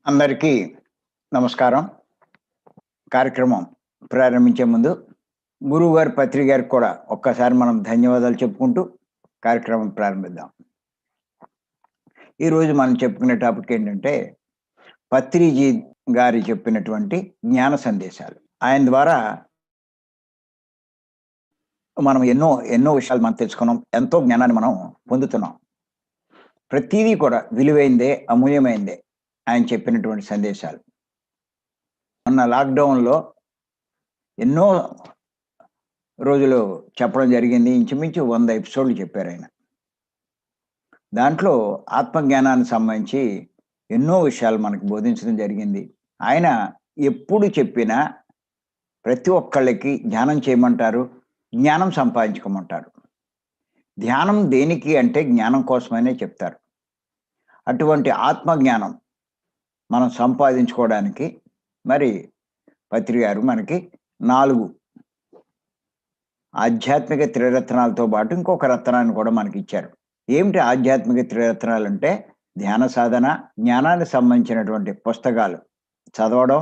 అందరికీ నమస్కారం. కార్యక్రమం ప్రారంభించే ముందు గురువుగారు, పత్రి గారికి కూడా ఒక్కసారి మనం ధన్యవాదాలు చెప్పుకుంటూ కార్యక్రమం ప్రారంభిద్దాం. ఈరోజు మనం చెప్పుకునే టాపిక్ ఏంటంటే, పత్రిజీ గారు చెప్పినటువంటి జ్ఞాన సందేశాలు. ఆయన ద్వారా మనం ఎన్నో విషయాలు మనం తెలుసుకున్నాం. ఎంతో జ్ఞానాన్ని మనం పొందుతున్నాం. ప్రతీదీ కూడా విలువైందే, అమూల్యమైందే ఆయన చెప్పినటువంటి సందేశాలు. మొన్న లాక్‌డౌన్‌లో ఎన్నో రోజులు చెప్పడం జరిగింది. ఇంచుమించు 100 ఎపిసోడ్‌లు చెప్పారాయన. దాంట్లో ఆత్మజ్ఞానానికి సంబంధించి ఎన్నో విషయాలు మనకు బోధించడం జరిగింది. ఆయన ఎప్పుడు చెప్పినా ప్రతి ఒక్కళ్ళకి ధ్యానం చేయమంటారు, జ్ఞానం సంపాదించుకోమంటారు. ధ్యానం దేనికి అంటే జ్ఞానం కోసమనే చెప్తారు. అటువంటి ఆత్మజ్ఞానం మనం సంపాదించుకోవడానికి మరి పత్రి గారు మనకి 4 ఆధ్యాత్మిక త్రిరత్నాలతో పాటు ఇంకొక రత్నాన్ని కూడా మనకిచ్చారు. ఏమిటి ఆధ్యాత్మిక త్రిరత్నాలంటే ధ్యాన సాధన, జ్ఞానానికి సంబంధించినటువంటి పుస్తకాలు చదవడం,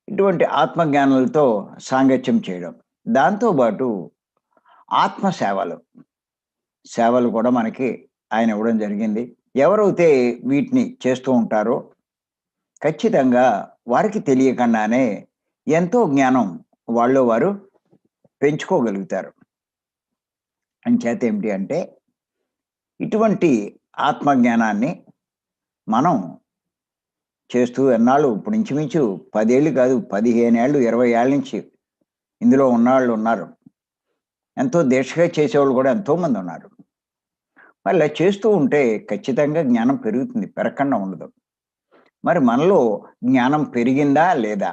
ఇటువంటి ఆత్మజ్ఞానులతో సాంగత్యం చేయడం. దాంతో పాటు ఆత్మ సేవలు కూడా మనకి ఆయన ఇవ్వడం జరిగింది. ఎవరైతే వీటిని చేస్తూ ఉంటారో ఖచ్చితంగా వారికి తెలియకుండానే ఎంతో జ్ఞానం వాళ్ళలో వారు పెంచుకోగలుగుతారు. అంచేత ఏమిటి అంటే ఇటువంటి ఆత్మజ్ఞానాన్ని మనం చేస్తూ ఎన్నాళ్ళు ఇప్పుడు ఇంచుమించు 10 ఏళ్ళు కాదు, 15 ఏళ్ళు, 20 ఏళ్ళ నుంచి ఇందులో ఉన్నవాళ్ళు ఉన్నారు. ఎంతో దీక్షగా చేసేవాళ్ళు కూడా ఎంతోమంది ఉన్నారు. మరి ఇలా చేస్తూ ఉంటే ఖచ్చితంగా జ్ఞానం పెరుగుతుంది, పెరగకుండా ఉండదు. మరి మనలో జ్ఞానం పెరిగిందా లేదా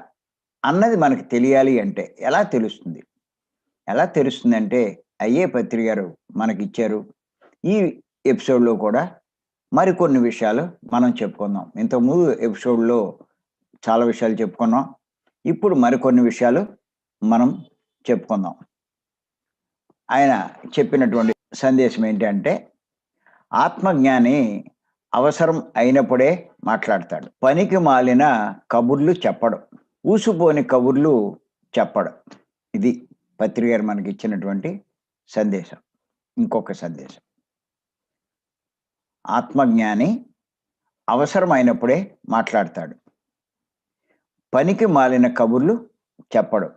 అన్నది మనకు తెలియాలి అంటే ఎలా తెలుస్తుంది? ఎలా తెలుస్తుందంటే అయ్యే పత్రి గారు మనకిచ్చారు. ఈ ఎపిసోడ్‌లో కూడా మరికొన్ని విషయాలు మనం చెప్పుకుందాం. ఇంతకుముందు ఎపిసోడ్‌లో చాలా విషయాలు చెప్పుకున్నాం. ఇప్పుడు మరికొన్ని విషయాలు మనం చెప్పుకుందాం. ఆయన చెప్పినటువంటి సందేశం ఏంటి అంటే, ఆత్మజ్ఞాని అవసరం అయినప్పుడే మాట్లాడతాడు. పనికి మాలిన కబుర్లు చెప్పడు. ఊసుపోని కబుర్లు చెప్పడు. ఇది పత్రి గారు మనకిచ్చినటువంటి సందేశం. ఇంకొక సందేశం. ఆత్మజ్ఞాని అవసరమైనప్పుడే మాట్లాడతాడు. పనికి మాలిన కబుర్లు చెప్పడు.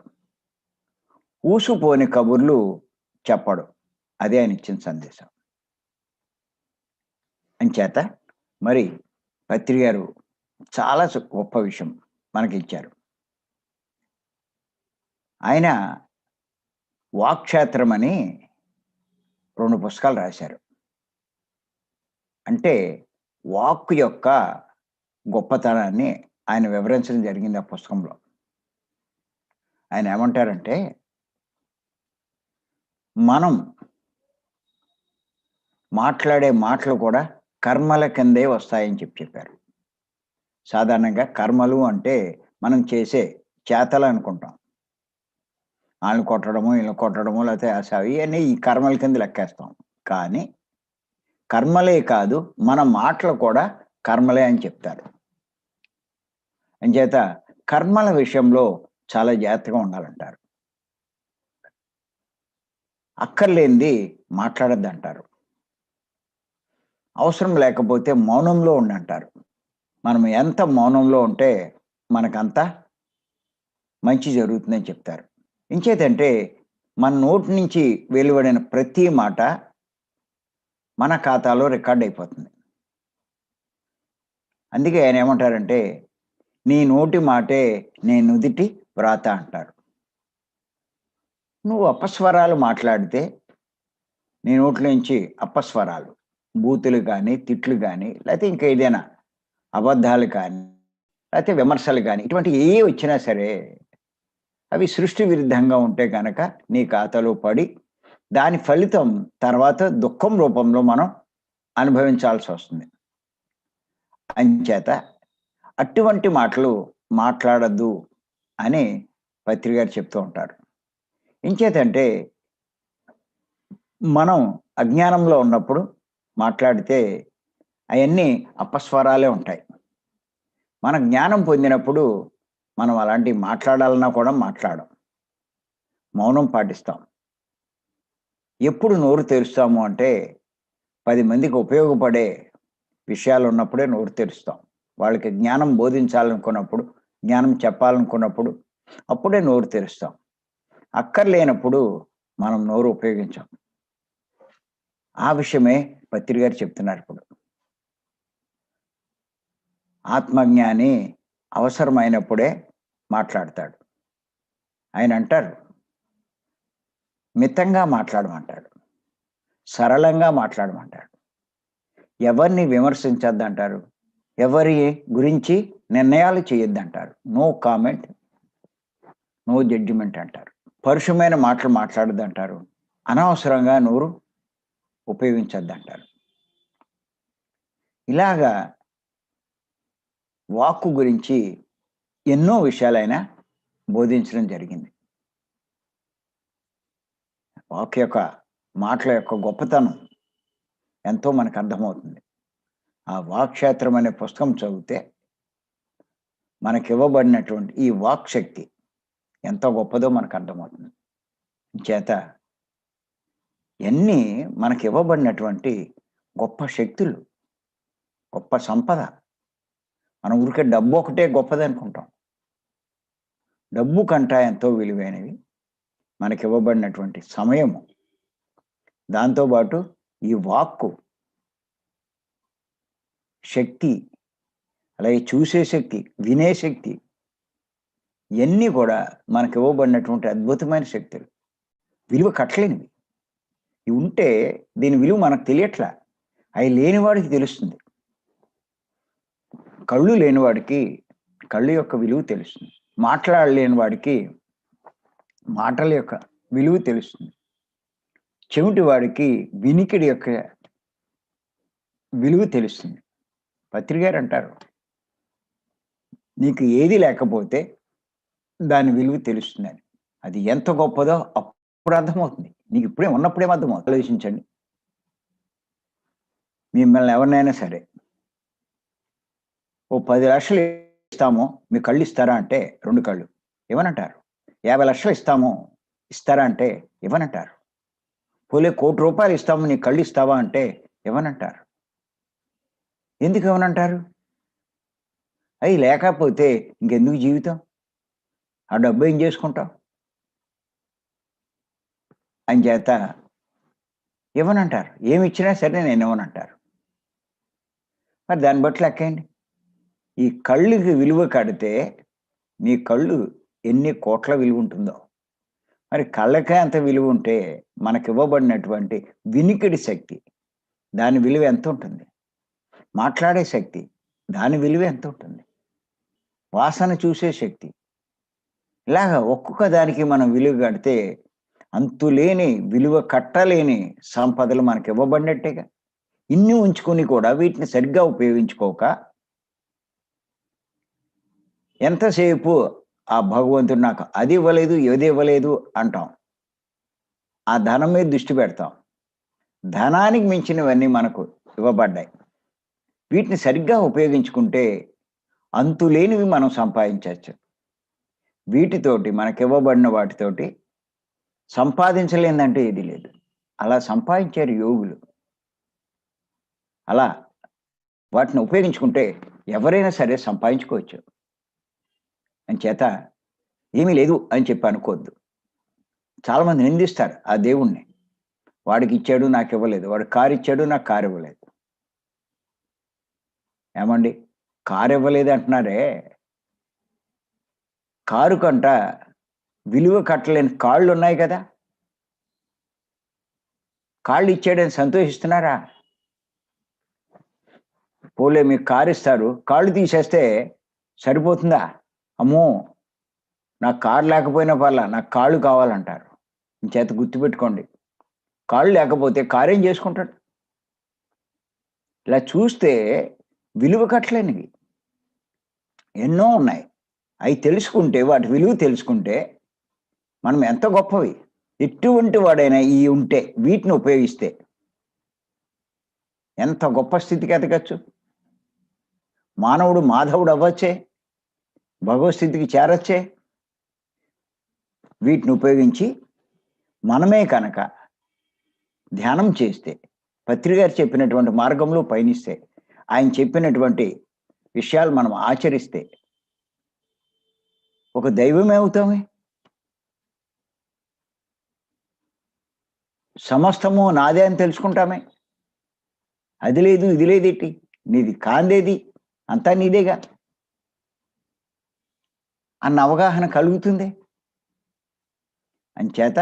ఊసుపోని కబుర్లు చెప్పడు. అదే ఆయన ఇచ్చిన సందేశం. అంచేత మరి పత్రి గారు చాలా గొప్ప విషయం మనకిచ్చారు. ఆయన వాక్క్షేత్రం అని 2 పుస్తకాలు రాశారు. అంటే వాక్కు యొక్క గొప్పతనాన్ని ఆయన వివరించడం జరిగింది ఆ పుస్తకంలో. ఆయన ఏమంటారంటే, మనం మాట్లాడే మాటలు కూడా కర్మల కిందే వస్తాయని చెప్పారు. సాధారణంగా కర్మలు అంటే మనం చేసే చేతలు అనుకుంటాం. ఆళ్ళని కొట్టడము, ఈళ్ళని కొట్టడము, లేకపోతే ఇయన్నీ ఈ కర్మల కింద లెక్కేస్తాం. కానీ కర్మలే కాదు, మన మాటలు కూడా కర్మలే అని చెప్తారు. అంచేత కర్మల విషయంలో చాలా జాగ్రత్తగా ఉండాలంటారు. అక్కర్లేనిది మాట్లాడొద్దంటారు. అవసరం లేకపోతే మౌనంలో ఉండంటారు. మనం ఎంత మౌనంలో ఉంటే మనకంత మంచి జరుగుతుందని చెప్తారు. ఇంచేతంటే మన నోటి నుంచి వెలువడిన ప్రతి మాట మన ఖాతాలో రికార్డ్ అయిపోతుంది. అందుకే ఆయన ఏమంటారంటే, నీ నోటి మాటే నీ నుదిటి వ్రాత అంటారు. నువ్వు అపస్వరాలు మాట్లాడితే నీ నోట్లోంచి అపస్వరాలు, బూతులు కానీ, తిట్లు కానీ, లేకపోతే ఇంకా ఏదైనా అబద్ధాలు కానీ, లేకపోతే విమర్శలు కానీ, ఇటువంటి ఏవి వచ్చినా సరే అవి సృష్టి విరుద్ధంగా ఉంటే గనక నీ ఖాతాలో పడి దాని ఫలితం తర్వాత దుఃఖం రూపంలో మనం అనుభవించాల్సొస్తుంది. అంచేత అటువంటి మాటలు మాట్లాడొద్దు అని పత్రి గారు చెప్తూ ఉంటారు. ఇంచేతంటే మనం అజ్ఞానంలో ఉన్నప్పుడు మాట్లాడితే అయన్నీ అపస్వరాలే ఉంటాయి. మన జ్ఞానం పొందినప్పుడు మనం అలాంటివి మాట్లాడాలన్నా కూడా మాట్లాడం. మౌనం పాటిస్తాం. ఎప్పుడు నోరు తెరుస్తాము అంటే 10 మందికి ఉపయోగపడే విషయాలు ఉన్నప్పుడే నోరు తెరుస్తాం. వాళ్ళకి జ్ఞానం బోధించాలనుకున్నప్పుడు, జ్ఞానం చెప్పాలనుకున్నప్పుడు అప్పుడే నోరు తెరుస్తాం. అక్కర్లేనప్పుడు మనం నోరు ఉపయోగించం. ఆ విషయమే పత్రి గారు చెప్తున్నారు ఇప్పుడు. ఆత్మజ్ఞాని అవసరమైనప్పుడే మాట్లాడతాడు. ఆయన అంటారు, మితంగా మాట్లాడమంటాడు. సరళంగా మాట్లాడమంటాడు. ఎవరిని విమర్శించొద్దంటారు. ఎవరి గురించి నిర్ణయాలు చేయొద్దంటారు. నో కామెంట్, నో జడ్జిమెంట్ అంటారు. పరుషమైన మాటలు మాట్లాడొద్దంటారు. అనవసరంగా నోరు ఉపయోగించొద్దంటారు. ఇలాగా వాక్కు గురించి ఎన్నో విషయాలైన బోధించడం జరిగింది. వాక్ యొక్క మాటల యొక్క గొప్పతనం ఎంతో మనకు అర్థమవుతుంది. ఆ వాక్క్షేత్రం అనే పుస్తకం చదివితే మనకివ్వబడినటువంటి ఈ వాక్ శక్తి ఎంత గొప్పదో మనకు అర్థమవుతుంది. చేత ఎన్ని మనకివ్వబడినటువంటి గొప్ప శక్తులు, గొప్ప సంపద. మనం ఊరికే డబ్బు ఒకటే గొప్పదనుకుంటాం. డబ్బు కంటా ఎంతో విలువైనవి మనకివ్వబడినటువంటి సమయము. దాంతోపాటు ఈ వాక్కు శక్తి, అలాగే చూసే శక్తి, వినే శక్తి, ఇవన్నీ కూడా మనకివ్వబడినటువంటి అద్భుతమైన శక్తులు. విలువ కట్టలేనివి. ఇవి ఉంటే దీని విలువ మనకు తెలియట్లా. అవి లేనివాడికి తెలుస్తుంది. కళ్ళు లేనివాడికి కళ్ళు యొక్క విలువ తెలుస్తుంది. మాట్లాడలేని వాడికి మాటల యొక్క విలువ తెలుస్తుంది. చెవిటి వాడికి వినికిడి యొక్క విలువ తెలుస్తుంది. పత్రి గారు అంటారు, నీకు ఏది లేకపోతే దాని విలువ తెలుస్తుందని. అది ఎంత గొప్పదో అప్పుడు అర్థమవుతుంది. నీకు ఇప్పుడే ఉన్నప్పుడేం అర్థమవుతుంది. ఆలోచించండి. మిమ్మల్ని ఎవరినైనా సరే ఓ 10 లక్షలు ఇస్తాము, మీ కళ్ళు ఇస్తారా అంటే 2 కళ్ళు ఇవ్వనంటారు. 50 లక్షలు ఇస్తాము, ఇస్తారా అంటే ఇవ్వనంటారు. పోలే ₹1,00,00,000 ఇస్తాము, నీ కళ్ళు ఇస్తావా అంటే ఇవ్వనంటారు. ఎందుకు ఇవ్వనంటారు? అవి లేకపోతే ఇంకెందుకు జీవితం? ఆ డబ్బు ఏం చేసుకుంటావు? అంచేత ఇవ్వనంటారు. ఏమి ఇచ్చినా సరే నేను ఇవ్వనంటారు. మరి దాన్ని బట్టి లెక్కేయండి. ఈ కళ్ళుకి విలువ కడితే మీ కళ్ళు ఎన్ని కోట్ల విలువ ఉంటుందో. మరి కళ్ళకే అంత విలువ ఉంటే మనకివ్వబడినటువంటి వినికిడి శక్తి, దాని విలువ ఎంత ఉంటుంది? మాట్లాడే శక్తి, దాని విలువ ఎంత ఉంటుంది? వాసన చూసే శక్తి, ఇలాగ ఒక్కొక్క దానికి మనం విలువ కడితే అంతులేని, విలువ కట్టలేని సంపదలు మనకి ఇవ్వబడినట్టేగా. ఇన్ని ఉంచుకొని కూడా వీటిని సరిగ్గా ఉపయోగించుకోక ఎంతసేపు ఆ భగవంతుడు నాకు అది ఇవ్వలేదు, ఏది ఇవ్వలేదు అంటాం. ఆ ధనం మీద దృష్టి పెడతాం. ధనానికి మించినవన్నీ మనకు ఇవ్వబడ్డాయి. వీటిని సరిగ్గా ఉపయోగించుకుంటే అంతులేనివి మనం సంపాదించవచ్చు. వీటితోటి మనకివ్వబడిన వాటితోటి సంపాదించలేదంటే ఏది లేదు. అలా సంపాదించారు యోగులు. అలా వాటిని ఉపయోగించుకుంటే ఎవరైనా సరే సంపాదించుకోవచ్చు. అంచేత ఏమీ లేదు అని చెప్పి అనుకోవద్దు. చాలామంది నిందిస్తారు ఆ దేవుణ్ణి. వాడికి ఇచ్చాడు, నాకు ఇవ్వలేదు. వాడు కారు ఇచ్చాడు, నాకు కారు ఇవ్వలేదు. ఏమండి, కారు ఇవ్వలేదు అంటున్నారే, కారు కంట విలువ కట్టలేని కాళ్ళు ఉన్నాయి కదా. కాళ్ళు ఇచ్చాడని సంతోషిస్తున్నారా? పోలే మీకు కారు ఇస్తారు, కాళ్ళు తీసేస్తే సరిపోతుందా? అమ్మో, నాకు కారు లేకపోయినా పర్లా, నాకు కాళ్ళు కావాలంటారు. చేత గుర్తుపెట్టుకోండి, కాళ్ళు లేకపోతే కారేం చేసుకుంటాడు? ఇలా చూస్తే విలువ కట్టలేనివి ఎన్నో ఉన్నాయి. అవి తెలుసుకుంటే, వాటి విలువ తెలుసుకుంటే మనం ఎంత గొప్పవి. ఎటువంటి వాడైనా ఈ ఉంటే, వీటిని ఉపయోగిస్తే ఎంత గొప్ప స్థితికి ఎదగచ్చు. మానవుడు మాధవుడు అవ్వచ్చే, భగవస్థితికి చేరొచ్చే. వీటిని ఉపయోగించి మనమే కనుక ధ్యానం చేస్తే, పత్రిగారు చెప్పినటువంటి మార్గంలో పయనిస్తే, ఆయన చెప్పినటువంటి విషయాలు మనం ఆచరిస్తే ఒక దైవమే అవుతామే. సమస్తము నాదే అని తెలుసుకుంటామే. అది లేదు ఇది లేదేటి, నీది కాందేది, అంతా నీదేగా అన్న అవగాహన కలుగుతుంది. అంచేత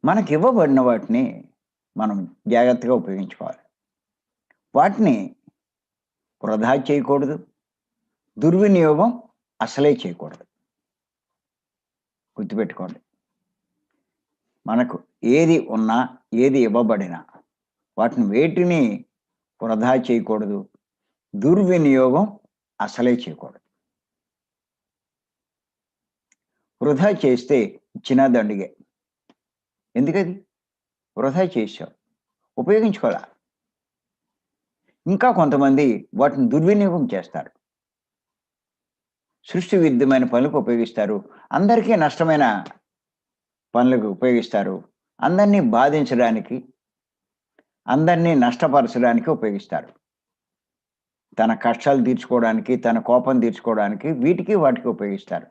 మనకి ఇవ్వబడిన వాటిని మనం జాగ్రత్తగా ఉపయోగించుకోవాలి. వాటిని వృధా చేయకూడదు, దుర్వినియోగం అసలే చేయకూడదు. గుర్తుపెట్టుకోండి, మనకు ఏది ఉన్నా, ఏది ఇవ్వబడినా వాటిని వేటిని వృధా చేయకూడదు, దుర్వినియోగం అసలే చేయకూడదు. వృధా చేస్తే ఇచ్చినా దండిగే. ఎందుకది? వృధా చేసావు, ఉపయోగించుకోవాలా. ఇంకా కొంతమంది వాటిని దుర్వినియోగం చేస్తారు, సృష్టి విరుద్ధమైన పనులకు ఉపయోగిస్తారు, అందరికీ నష్టమైన పనులకు ఉపయోగిస్తారు, అందరినీ బాధించడానికి, అందరినీ నష్టపరచడానికి ఉపయోగిస్తారు. తన కష్టాలు తీర్చుకోవడానికి, తన కోపం తీర్చుకోవడానికి, వీటికి వాటికి ఉపయోగిస్తారు.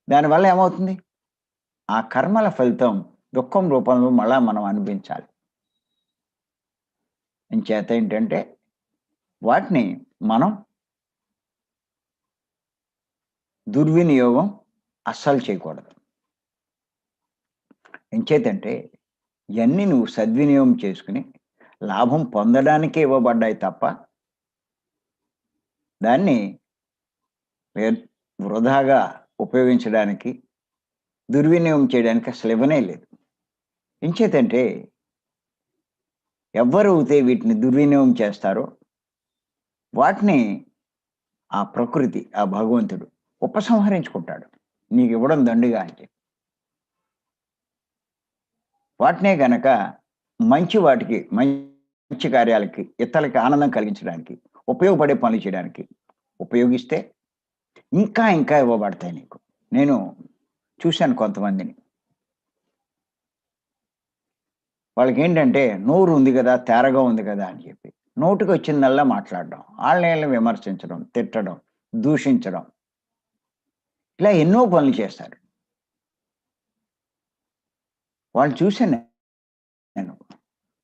దానివల్ల ఏమవుతుంది? ఆ కర్మల ఫలితం దుఃఖం రూపంలో మళ్ళా మనం అనిపించాలి. ఇంచేత ఏంటంటే వాటిని మనం దుర్వినియోగం అస్సలు చేయకూడదు. ఎంచేతంటే ఇవన్నీ నువ్వు సద్వినియోగం చేసుకుని లాభం పొందడానికే ఇవ్వబడ్డాయి తప్ప దాన్ని వృధాగా ఉపయోగించడానికి, దుర్వినియోగం చేయడానికి అసలు ఇవ్వనే లేదు. ఎంచేతంటే ఎవరైతే వీటిని దుర్వినియోగం చేస్తారో వాటిని ఆ ప్రకృతి, ఆ భగవంతుడు ఉపసంహరించుకుంటాడు, నీకు ఇవ్వడం దండుగా అని చెప్పి. వాటినే గనక మంచి వాటికి, మంచి కార్యాలకి, ఇతరులకి ఆనందం కలిగించడానికి, ఉపయోగపడే పనులు చేయడానికి ఉపయోగిస్తే ఇంకా ఇంకా ఇవ్వబడతాయి నీకు. నేను చూశాను కొంతమందిని, వాళ్ళకి ఏంటంటే నోరు ఉంది కదా, తేరగా ఉంది కదా అని చెప్పి నోటికి వచ్చిందల్లా మాట్లాడడం, వాళ్ళని విమర్శించడం, తిట్టడం, దూషించడం, ఇలా ఎన్నో పనులు చేస్తారు. వాళ్ళు చూశాను నేను.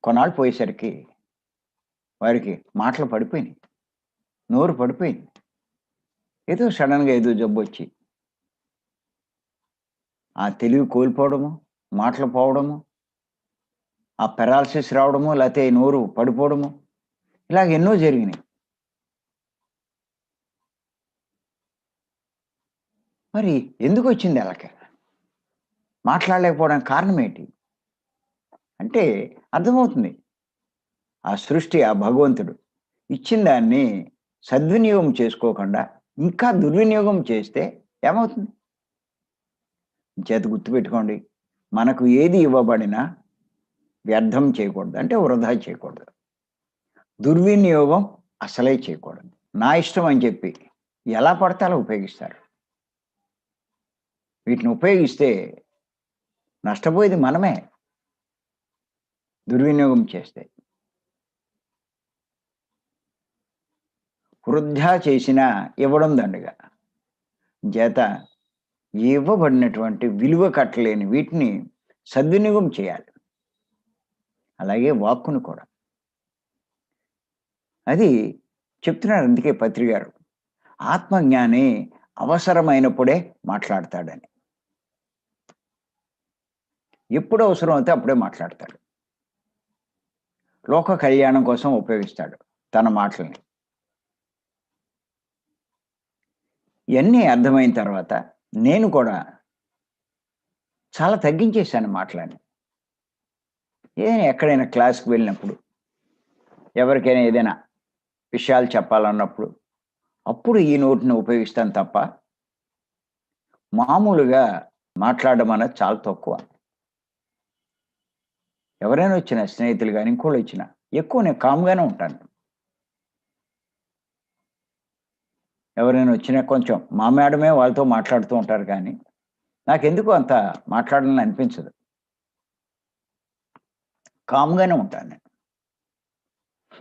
కొన్నాళ్ళు పోయేసరికి వారికి మాటలు పడిపోయినాయి, నోరు పడిపోయింది. ఏదో సడన్గా ఏదో జబ్బు వచ్చి ఆ తెలివి కోల్పోవడము, మాటలు పోవడము, ఆ పెరాలసిస్ రావడము, లేకపోతే నోరు పడిపోవడము, ఇలాగ ఎన్నో జరిగినాయి. మరి ఎందుకు వచ్చింది అలాగ? మాట్లాడలేకపోవడానికి కారణం ఏంటి అంటే అర్థమవుతుంది, ఆ సృష్టి, ఆ భగవంతుడు ఇచ్చిన దాన్ని సద్వినియోగం చేసుకోకుండా ఇంకా దుర్వినియోగం చేస్తే ఏమవుతుంది? చేత గుర్తుపెట్టుకోండి, మనకు ఏది ఇవ్వబడినా వ్యర్థం చేయకూడదు, అంటే వృధా చేయకూడదు, దుర్వినియోగం అసలే చేయకూడదు. నా ఇష్టం అని చెప్పి ఎలా పడితే అలా ఉపయోగిస్తారు. వీటిని ఉపయోగిస్తే నష్టపోయేది మనమే, దుర్వినియోగం చేస్తే. వృద్ధా చేసినా ఇవ్వడం దండగా. చేత ఇవ్వబడినటువంటి విలువ కట్టలేని వీటిని సద్వినియోగం చేయాలి. అలాగే వాక్కును కూడా. అది చెప్తున్నారు అందుకే పత్రిగారు, ఆత్మజ్ఞాని అవసరమైనప్పుడే మాట్లాడతాడని. ఎప్పుడు అవసరం అయితే అప్పుడే మాట్లాడతాడు. లోక కళ్యాణం కోసం ఉపయోగిస్తాడు తన మాటల్ని. ఇవన్నీ అర్థమైన తర్వాత నేను కూడా చాలా తగ్గించేశాను మాటలని. ఎక్కడైనా క్లాస్కి వెళ్ళినప్పుడు, ఎవరికైనా ఏదైనా విషయాలు చెప్పాలన్నప్పుడు అప్పుడు ఈ నోటిని ఉపయోగిస్తాను తప్ప మామూలుగా మాట్లాడడం అనేది చాలా తక్కువ. ఎవరైనా వచ్చినా, స్నేహితులు కానీ ఇంకోళ్ళు వచ్చినా ఎక్కువ నేను కామ్గానే ఉంటాను. ఎవరైనా వచ్చినా కొంచెం మా మేడమే వాళ్ళతో మాట్లాడుతూ ఉంటారు కానీ నాకెందుకు అంత మాట్లాడాలని అనిపించదు. కామ్‌గానే ఉంటాను నేను.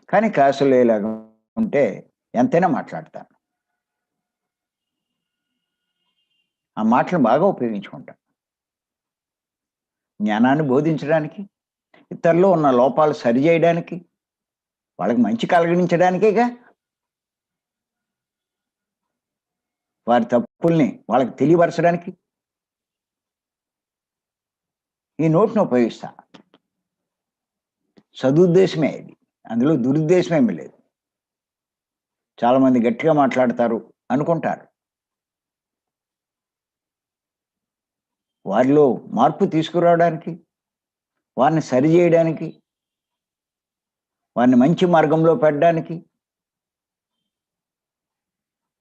కానీ క్లాసులో ఇలాగ ఉంటే ఎంతైనా మాట్లాడతాను. ఆ మాటలు బాగా ఉపయోగించుకుంటాను. జ్ఞానాన్ని బోధించడానికి, ఇతరుల్లో ఉన్న లోపాలు సరిజేయడానికి, వాళ్ళకి మంచి కలిగించడానికేగా. వారి తప్పుల్ని వాళ్ళకి తెలియపరచడానికి ఈ నోటిని ఉపయోగిస్తా. సదుద్దేశమే ఇది. అందులో దురుద్దేశం ఏమీ లేదు. చాలామంది గట్టిగా మాట్లాడతారు అనుకుంటారు. వారిలో మార్పు తీసుకురావడానికి, వారిని సరిజేయడానికి, వారిని మంచి మార్గంలో పెట్టడానికి,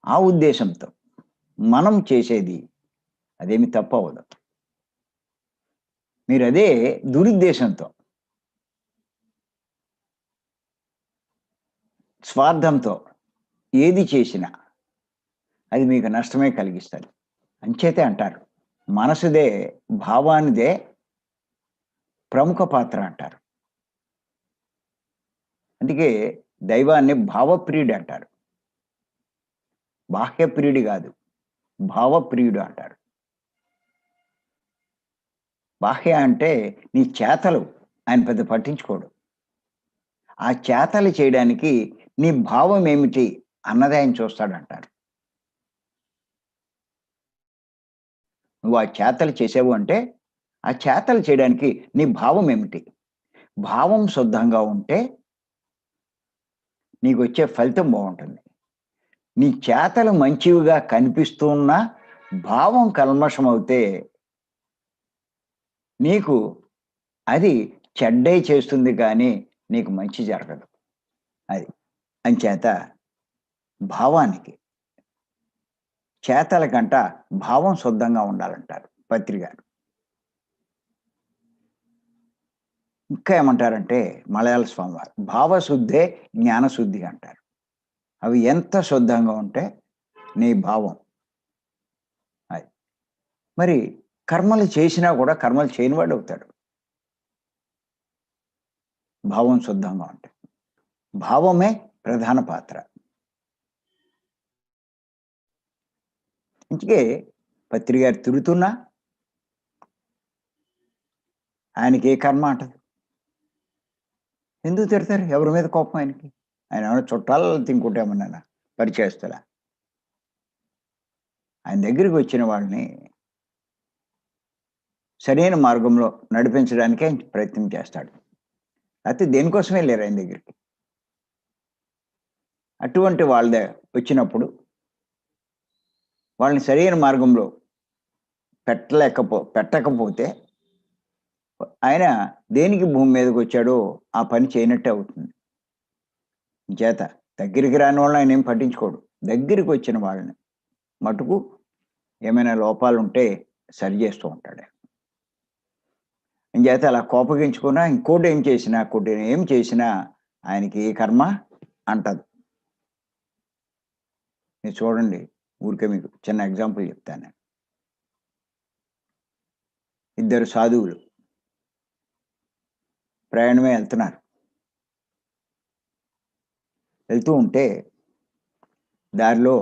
ఆ ఉద్దేశంతో మనం చేసేది అదేమి తప్పవదు. మీరదే దురుద్దేశంతో, స్వార్థంతో ఏది చేసినా అది మీకు నష్టమే కలిగిస్తది. అంచేతే అంటారు, మనసుదే భావానిదే ప్రముఖ పాత్ర అంటారు. అందుకే దైవాన్ని భావప్రియుడు అంటారు. బాహ్యప్రియుడు గాదు. భావప్రియుడు అంటారు. బాహ్య అంటే నీ చేతలు ఆయన పెద్ద పట్టించుకోడు. ఆ చేతలు చేయడానికి నీ భావం ఏమిటి అన్నది ఆయన చూస్తాడంటారు. నువ్వు ఆ చేతలు చేసావు అంటే, ఆ చేతలు చేయడానికి నీ భావం ఏమిటి? భావం శుద్ధంగా ఉంటే నీకొచ్చే ఫలితం బావుంటుంది. నీ చేతలు మంచివిగా కనిపిస్తూ ఉన్నా, భావం కల్మషమవుతే నీకు అది చెడ్డే చేస్తుంది కానీ, నీకు మంచి జరగదు. అది. అంచేత భావానికి, చేతల కంట భావం శుద్ధంగా ఉండాలంటారు పత్రి గారు. ఇంకా ఏమంటారంటే మలయాళ స్వామివారు, భావశుద్ధే జ్ఞానశుద్ధి అంటారు. అవి ఎంత శుద్ధంగా ఉంటే నీ భావం. అది. మరి కర్మలు చేసినా కూడా కర్మలు చేయనివాడవుతాడు. భావం శుద్ధంగా ఉంటే. భావమే ప్రధాన పాత్ర. ఇందుకే పత్రి గారు తిరుగుతున్నా ఆయనకి ఏ కర్మ అంటదు. ఎందుకు తిడతారు? ఎవరి మీద కోపం ఆయనకి? ఆయన ఏమైనా చుట్టాలు తినుకుంటే ఏమన్నానా? పరిచయస్తులా? ఆయన దగ్గరికి వచ్చిన వాళ్ళని సరైన మార్గంలో నడిపించడానికే ఆయన ప్రయత్నం చేస్తాడు. లేతే దేనికోసమే లేరు ఆయన దగ్గరికి. అటువంటి వాళ్ళ వచ్చినప్పుడు వాళ్ళని సరైన మార్గంలో పెట్టకపోతే ఆయన దేనికి భూమి మీదకొచ్చాడో ఆ పని చేయనట్టే అవుతుంది. చేత దగ్గరికి రాని వాళ్ళని ఆయన ఏం పట్టించుకోడు. దగ్గరికి వచ్చిన వాళ్ళని మటుకు ఏమైనా లోపాలుంటే సరిచేస్తూ ఉంటాడు. అంచేత అలా కోపగించుకున్నా ఇంకోటేం చేసినా ఆయనకి ఏ కర్మ అంటదు. మీరు చూడండి, ఊరికే మీకు చిన్న ఎగ్జాంపుల్ చెప్తాను నేను. ఇద్దరు సాధువులు ప్రయాణమే వెళ్తున్నారు. వెళ్తూ ఉంటే దారిలో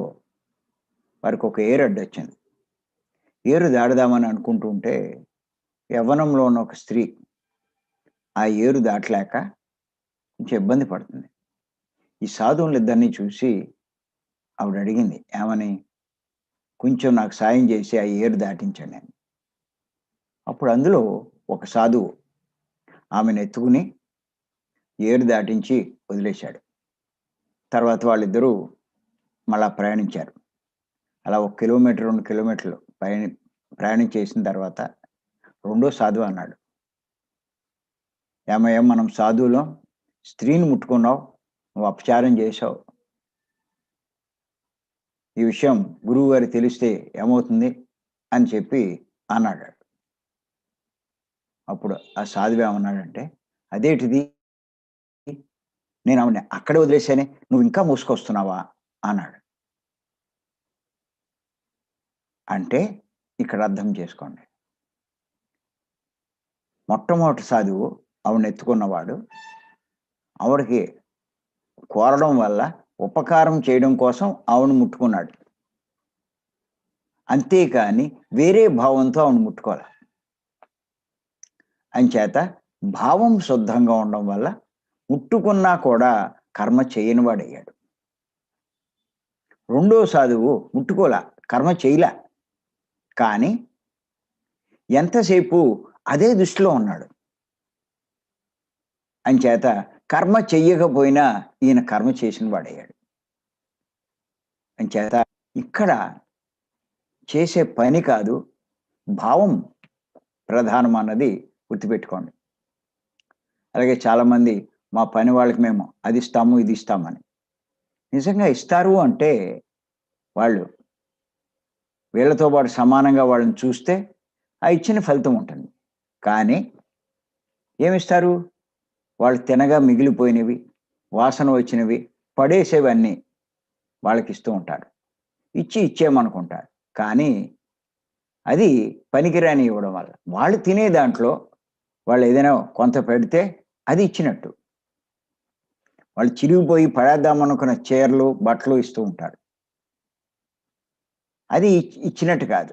వారికొక ఏరు అడ్డొచ్చింది. ఏరు దాటుదామని అనుకుంటూ ఉంటే యవ్వనంలో ఉన్న ఒక స్త్రీ ఆ ఏరు దాటలేక కొంచెం ఇబ్బంది పడుతుంది. ఈ సాధువులిద్దరిని చూసి ఆవిడ అడిగింది ఏమని? కొంచెం నాకు సాయం చేసి ఆ ఏరు దాటించండి అని. అప్పుడు అందులో ఒక సాధువు ఆమెను ఎత్తుకుని ఏరు దాటించి వదిలేశాడు. తర్వాత వాళ్ళిద్దరూ మళ్ళా ప్రయాణించారు. అలా 1 కిలోమీటర్, 2 కిలోమీటర్లు ప్రయాణం చేసిన తర్వాత రెండో సాధువు అన్నాడు, ఏమయ్య మనం సాధువులం, స్త్రీని ముట్టుకున్నావు, నువ్వు అపచారం చేశావు. ఈ విషయం గురువు గారికి తెలిస్తే ఏమవుతుంది అని చెప్పి అన్నాడు. అప్పుడు ఆ సాధువు ఏమన్నాడంటే, అదేంటిది? నేను ఆవిడని అక్కడే వదిలేసానే, నువ్వు ఇంకా మోసుకొస్తున్నావా అన్నాడు. అంటే ఇక్కడ అర్థం చేసుకోండి. మొట్టమొదటి సాధువు ఆవిడని ఎత్తుకున్నవాడు ఆవిడకి కోరడం వల్ల ఉపకారం చేయడం కోసం ఆవిడని ముట్టుకున్నాడు. అంతేకాని వేరే భావంతో ఆవిడని ముట్టుకోవాలి. అంచేత భావం శుద్ధంగా ఉండడం వల్ల ముట్టుకున్నా కూడా కర్మ చేయని వాడయ్యాడు. రెండో సాధువు ముట్టుకోలా, కర్మ చేయలే, కానీ ఎంతసేపు అదే దృష్టిలో ఉన్నాడు. అంచేత కర్మ చెయ్యకపోయినా ఈయన కర్మ చేసిన వాడయ్యాడు. అంచేత ఇక్కడ చేసే పని కాదు, భావం ప్రధానం అన్నది గుర్తుపెట్టుకోండి. అలాగే చాలామంది మా పని వాళ్ళకి మేము అది ఇస్తాము ఇది ఇస్తామని. నిజంగా ఇస్తారు అంటే వాళ్ళు వీళ్ళతో పాటు సమానంగా వాళ్ళని చూస్తే ఆ ఇచ్చిన ఫలితం ఉంటుంది. కానీ ఏమిస్తారు? వాళ్ళు తినగా మిగిలిపోయినవి, వాసన వచ్చినవి, పడేసేవన్నీ వాళ్ళకి ఇస్తూ ఉంటారు. ఇచ్చేయమనుకుంటారు. కానీ అది పనికిరాని ఇవ్వడం వల్ల వాళ్ళు తినే దాంట్లో వాళ్ళు ఏదైనా కొంత పెడితే అది ఇచ్చినట్టు. వాళ్ళు చిరిగిపోయి పడేద్దామనుకున్న చీరలు, బట్టలు ఇస్తూ ఉంటారు. అది ఇచ్చినట్టు కాదు.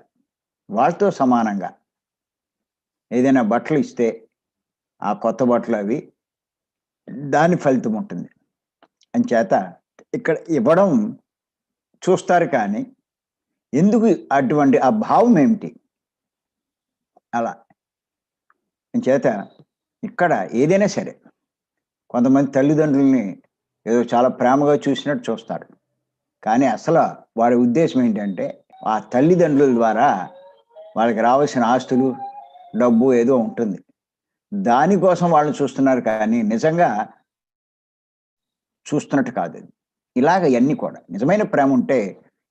వాళ్ళతో సమానంగా ఏదైనా బట్టలు ఇస్తే ఆ కొత్త బట్టలు అవి దాని ఫలితం ఉంటుంది. అంచేత ఇక్కడ ఇవ్వడం చూస్తారు, కానీ ఎందుకు అటువంటి ఆ భావం ఏమిటి అలా. అంచేత ఇక్కడ ఏదైనా సరే కొంతమంది తల్లిదండ్రుల్ని ఏదో చాలా ప్రేమగా చూసినట్టు చూస్తారు, కానీ అసలు వారి ఉద్దేశం ఏంటంటే ఆ తల్లిదండ్రుల ద్వారా వాళ్ళకి రావాల్సిన ఆస్తులు, డబ్బు ఏదో ఉంటుంది, దానికోసం వాళ్ళని చూస్తున్నారు, కానీ నిజంగా చూస్తున్నట్టు కాదు. ఇలాగ ఇవన్నీ కూడా నిజమైన ప్రేమ ఉంటే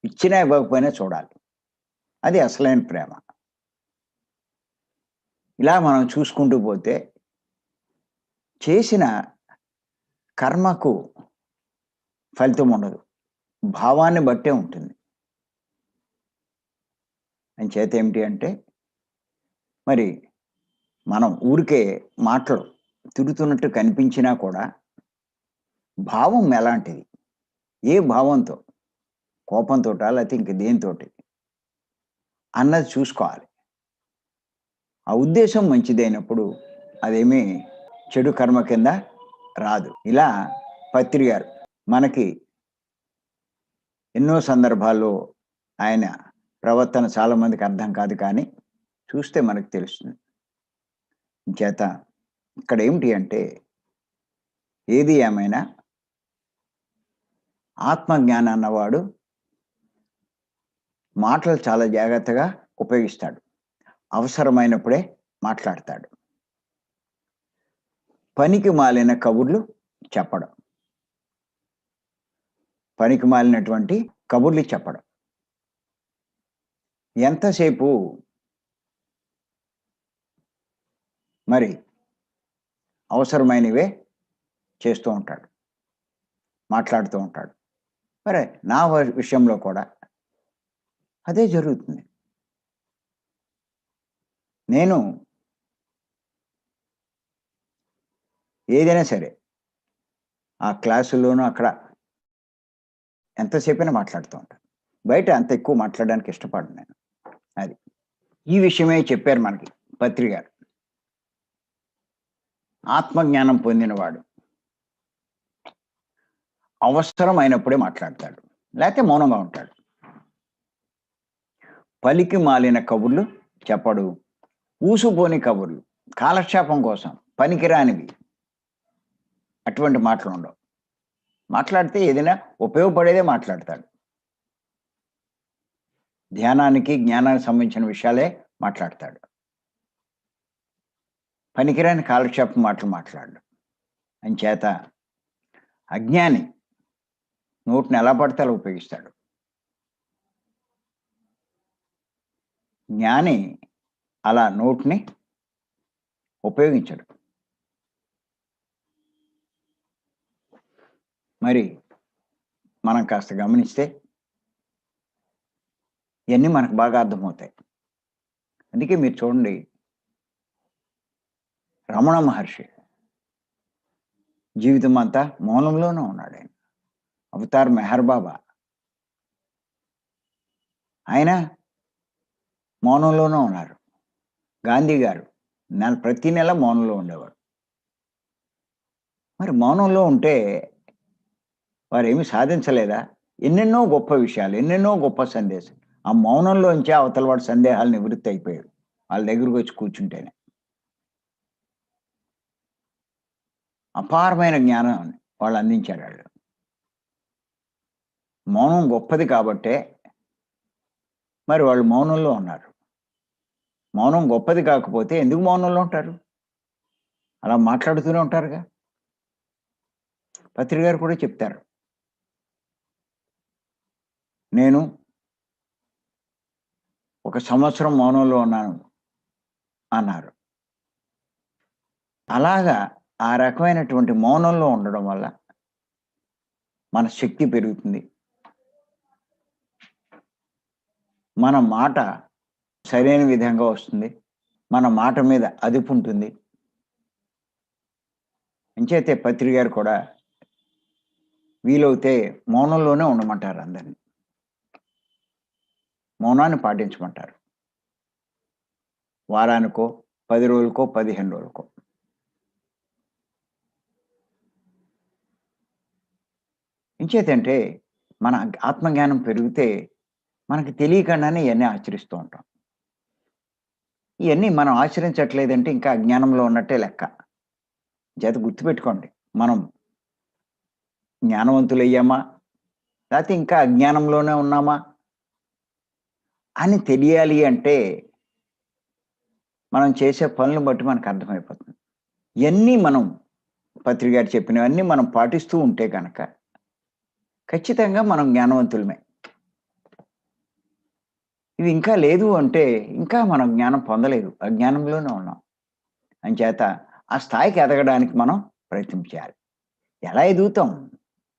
ఇచ్చినా ఇవ్వకపోయినా చూడాలి, అది అసలైన ప్రేమ. ఇలా మనం చూసుకుంటూ పోతే చేసిన కర్మకు ఫలితం ఉండదు, భావాన్ని బట్టే ఉంటుంది. అంచేత ఏమిటి అంటే మరి మనం ఊరికే మాటలు తిరుగుతున్నట్టు కనిపించినా కూడా భావం ఎలాంటిది, ఏ భావంతో, కోపంతోటా లేకపోతే ఇంక దేనితోటి అన్నది చూసుకోవాలి. ఆ ఉద్దేశం మంచిదైనప్పుడు అదేమీ చెడు కర్మ కింద రాదు. ఇలా పత్రి గారు మనకి ఎన్నో సందర్భాల్లో ఆయన ప్రవర్తన చాలా మందికి అర్థం కాదు, కానీ చూస్తే మనకు తెలుస్తుంది. చేత ఇక్కడ ఏమిటి అంటే ఏది ఏమైనా ఆత్మజ్ఞానం అన్నవాడు మాటలు చాలా జాగ్రత్తగా ఉపయోగిస్తాడు, అవసరమైనప్పుడే మాట్లాడతాడు. పనికి మాలిన కబుర్లు చెప్పడం, పనికి మాలినటువంటి కబుర్లు చెప్పడం. ఎంతసేపు మరి అవసరమైనవే చేస్తూ ఉంటాడు, మాట్లాడుతూ ఉంటాడు. మరి నా విషయంలో కూడా అదే జరుగుతుంది. నేను ఏదైనా సరే ఆ క్లాసుల్లోనూ అక్కడ ఎంతసేపైనా మాట్లాడుతూ ఉంటాను. బయట అంత ఎక్కువ మాట్లాడడానికి ఇష్టపడను నేను. అది ఈ విషయమే చెప్పారు మనకి పత్రి గారు. ఆత్మజ్ఞానం పొందినవాడు అవసరం అయినప్పుడే మాట్లాడతాడు, లేకపోతే మౌనంగా ఉంటాడు. పలికి మాలిన కబుర్లు చెప్పడు, ఊసుపోని కబుర్లు, కాలక్షేపం కోసం పనికిరానివి, అటువంటి మాటలు ఉండవు. మాట్లాడితే ఏదైనా ఉపయోగపడేదే మాట్లాడతాడు. ధ్యానానికి, జ్ఞానానికి సంబంధించిన విషయాలే మాట్లాడతాడు. పనికిరాని కాలక్షేపం మాటలు మాట్లాడు. అంచేత అజ్ఞాని నోటిని ఎలా పడితే అలా ఉపయోగిస్తాడు. జ్ఞాని అలా నోటిని ఉపయోగించడు. మరి మనం కాస్త గమనిస్తే ఇవన్నీ మనకు బాగా అర్థమవుతాయి. అందుకే మీరు చూడండి, రమణ మహర్షి జీవితం అంతా మౌనంలోనే ఉన్నాడు ఆయన. అవతార్ మెహర్ బాబా ఆయన మౌనంలోనే ఉన్నారు. గాంధీ గారు ప్రతి నెల మౌనంలో ఉండేవారు. మరి మౌనంలో ఉంటే వారేమి సాధించలేదా? ఎన్నెన్నో గొప్ప విషయాలు, ఎన్నెన్నో గొప్ప సందేశాలు. ఆ మౌనంలోంచే అవతల వాడి సందేహాలు నివృత్తి అయిపోయాయి. వాళ్ళ దగ్గరికి వచ్చి కూర్చుంటేనే. అపారమైన జ్ఞానాన్ని వాళ్ళు అందించారు వాళ్ళు. మౌనం గొప్పది కాబట్టే మరి వాళ్ళు మౌనంలో ఉన్నారు. మౌనం గొప్పది కాకపోతే ఎందుకు మౌనంలో ఉంటారు? అలా మాట్లాడుతూనే ఉంటారుగా. పత్రి గారు కూడా చెప్తారు. నేను ఒక సంవత్సరం మౌనంలో ఉన్నాను అన్నారు. అలాగా ఆ రకమైనటువంటి మౌనంలో ఉండడం వల్ల మన శక్తి పెరుగుతుంది. మన మాట సరైన విధంగా వస్తుంది. మన మాట మీద అదుపుంటుంది. అంచేతే పత్రి గారు కూడా వీలవుతే మౌనంలోనే ఉండమంటారు అందరిని. మౌనాన్ని పాటించమంటారు. వారానికో, 10 రోజులకో, 15 రోజులకో. ఇంచేతంటే మన ఆత్మజ్ఞానం పెరిగితే మనకి తెలియకుండానే ఇయన్నీ ఆచరిస్తూ ఉంటాం. ఇయన్నీ మనం ఆచరించట్లేదంటే ఇంకా అజ్ఞానంలో ఉన్నట్టే లెక్క. చేత గుర్తుపెట్టుకోండి. మనం జ్ఞానవంతులయ్యామా? లేతే ఇంకా అజ్ఞానంలోనే ఉన్నామా? అని తెలియాలి అంటే మనం చేసే పనులను బట్టి మనకు అర్థమైపోతుంది. ఇయన్నీ మనం పత్రి గారు చెప్పినవన్నీ మనం పాటిస్తూ ఉంటే గనక ఖచ్చితంగా మనం జ్ఞానవంతులమే. ఇవి ఇంకా లేదు అంటే ఇంకా మనం జ్ఞానం పొందలేదు. అజ్ఞానంలోనే ఉన్నాం. అంచేత ఆ స్థాయికి ఎదగడానికి మనం ప్రయత్నం చేయాలి. ఎలా ఎదుగుతాం?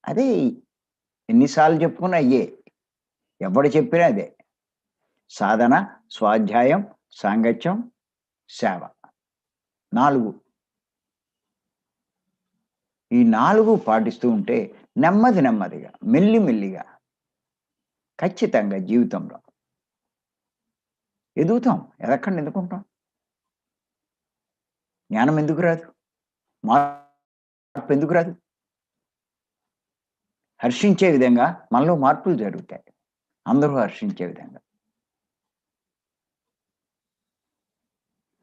అదే ఎన్ని సార్లు చెప్పుకున్నా అయ్యే. ఎవడు చెప్పినా అదే. సాధన, స్వాధ్యాయం, సాంగత్యం, సేవ. 4. ఈ 4 పాటిస్తూ ఉంటే నెమ్మది నెమ్మదిగా, మెల్లి మెల్లిగా ఖచ్చితంగా జీవితంలో ఎదుగుతాం. ఎదగకుండా ఎందుకుంటాం? జ్ఞానం ఎందుకు రాదు? మార్పు ఎందుకు రాదు? హర్షించే విధంగా మనలో మార్పులు జరుగుతాయి. అందరూ హర్షించే విధంగా.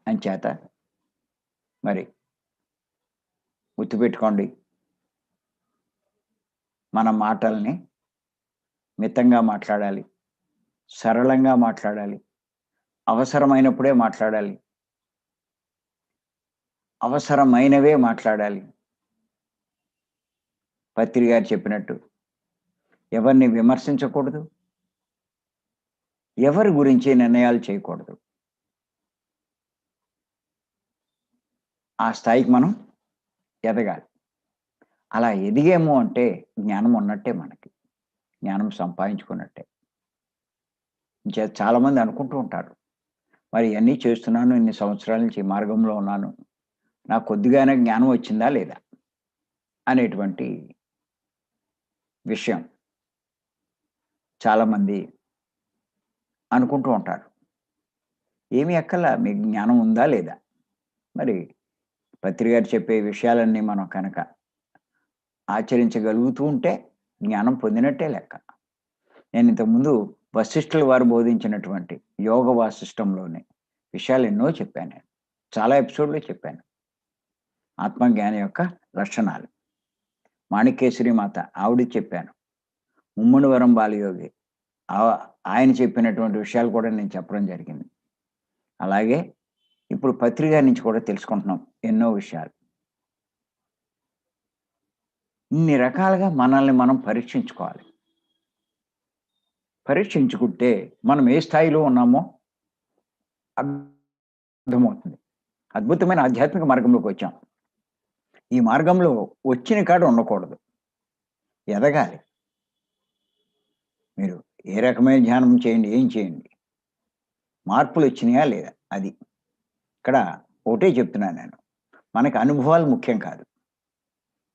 అంచేత మరి గుర్తుపెట్టుకోండి. మన మాటల్ని మితంగా మాట్లాడాలి. సరళంగా మాట్లాడాలి. అవసరమైనప్పుడే మాట్లాడాలి. అవసరమైనవే మాట్లాడాలి. పత్రి గారు చెప్పినట్టు ఎవరిని విమర్శించకూడదు. ఎవరి గురించి నిర్ణయాలు చేయకూడదు. ఆ స్థాయికి మనం ఎదగాలి. అలా ఎదిగాము అంటే జ్ఞానం ఉన్నట్టే మనకి. జ్ఞానం సంపాదించుకున్నట్టే. చాలామంది అనుకుంటూ ఉంటారు. మరి ఇయన్నీ చేస్తున్నాను, ఇన్ని సంవత్సరాల నుంచి ఈ మార్గంలో ఉన్నాను. నాకు కొద్దిగానే జ్ఞానం వచ్చిందా లేదా? అనేటువంటి విషయం చాలామంది అనుకుంటూ ఉంటారు. ఏమి అక్కర్లా, మీకు జ్ఞానం ఉందా లేదా? మరి పత్రి గారు చెప్పే విషయాలన్నీ మనం కనుక ఆచరించగలుగుతూ ఉంటే జ్ఞానం పొందినట్టే లెక్క. నేను ఇంతకుముందు వశిష్ఠుల వారు బోధించినటువంటి యోగ వాసిష్టంలోని విషయాలు ఎన్నో చెప్పాను నేను. చాలా ఎపిసోడ్‌లో చెప్పాను. ఆత్మజ్ఞాని యొక్క లక్షణాలు. మాణిక్యేశ్వరి మాత ఆవిడకి చెప్పాను. ముమ్మడివరం బాలయోగి ఆయన చెప్పినటువంటి విషయాలు కూడా నేను చెప్పడం జరిగింది. అలాగే ఇప్పుడు పత్రి గారి నుంచి కూడా తెలుసుకుంటున్నాం ఎన్నో విషయాలు. ఇన్ని రకాలుగా మనల్ని మనం పరీక్షించుకోవాలి. పరీక్షించుకుంటే మనం ఏ స్థాయిలో ఉన్నామో అర్థమవుతుంది. అద్భుతమైన ఆధ్యాత్మిక మార్గంలోకి వచ్చాం. ఈ మార్గంలో వచ్చిన కాడ ఉండకూడదు. ఎదగాలి. మీరు ఏ రకమైన ధ్యానం చేయండి, ఏం చేయండి, మార్పులు వచ్చినాయా లేదా? అది. ఇక్కడ ఒకటే చెప్తున్నాను నేను. మనకి అనుభవాలు ముఖ్యం కాదు.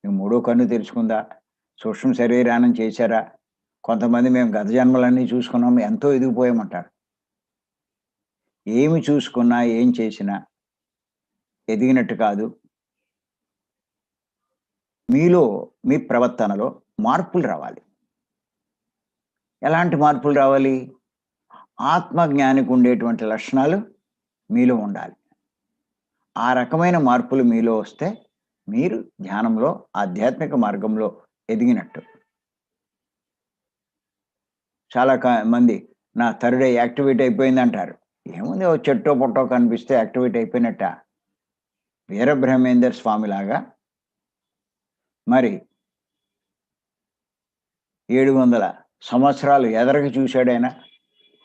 నువ్వు మూడో కన్ను తెరుచుకుందా? సూక్ష్మ శరీరానం చేశారా? కొంతమంది మేము గత జన్మలన్నీ చూసుకున్నాం, ఎంతో ఎదిగిపోయామంటారు. ఏమి చూసుకున్నా, ఏం చేసినా ఎదిగినట్టు కాదు. మీలో, మీ ప్రవర్తనలో మార్పులు రావాలి. ఎలాంటి మార్పులు రావాలి? ఆత్మజ్ఞానికి ఉండేటువంటి లక్షణాలు మీలో ఉండాలి. ఆ రకమైన మార్పులు మీలో వస్తే మీరు ధ్యానంలో, ఆధ్యాత్మిక మార్గంలో ఎదిగినట్టు. చాలా మంది నా థర్డ్ ఐ యాక్టివేట్ అయిపోయిందంటారు. ఏముంది, ఓ చెట్టో పుట్టో కనిపిస్తే యాక్టివేట్ అయిపోయినట్ట. వీరబ్రహ్మేందర్ స్వామిలాగా మరి 700 సంవత్సరాలు ఎదరకి చూశాడాయన.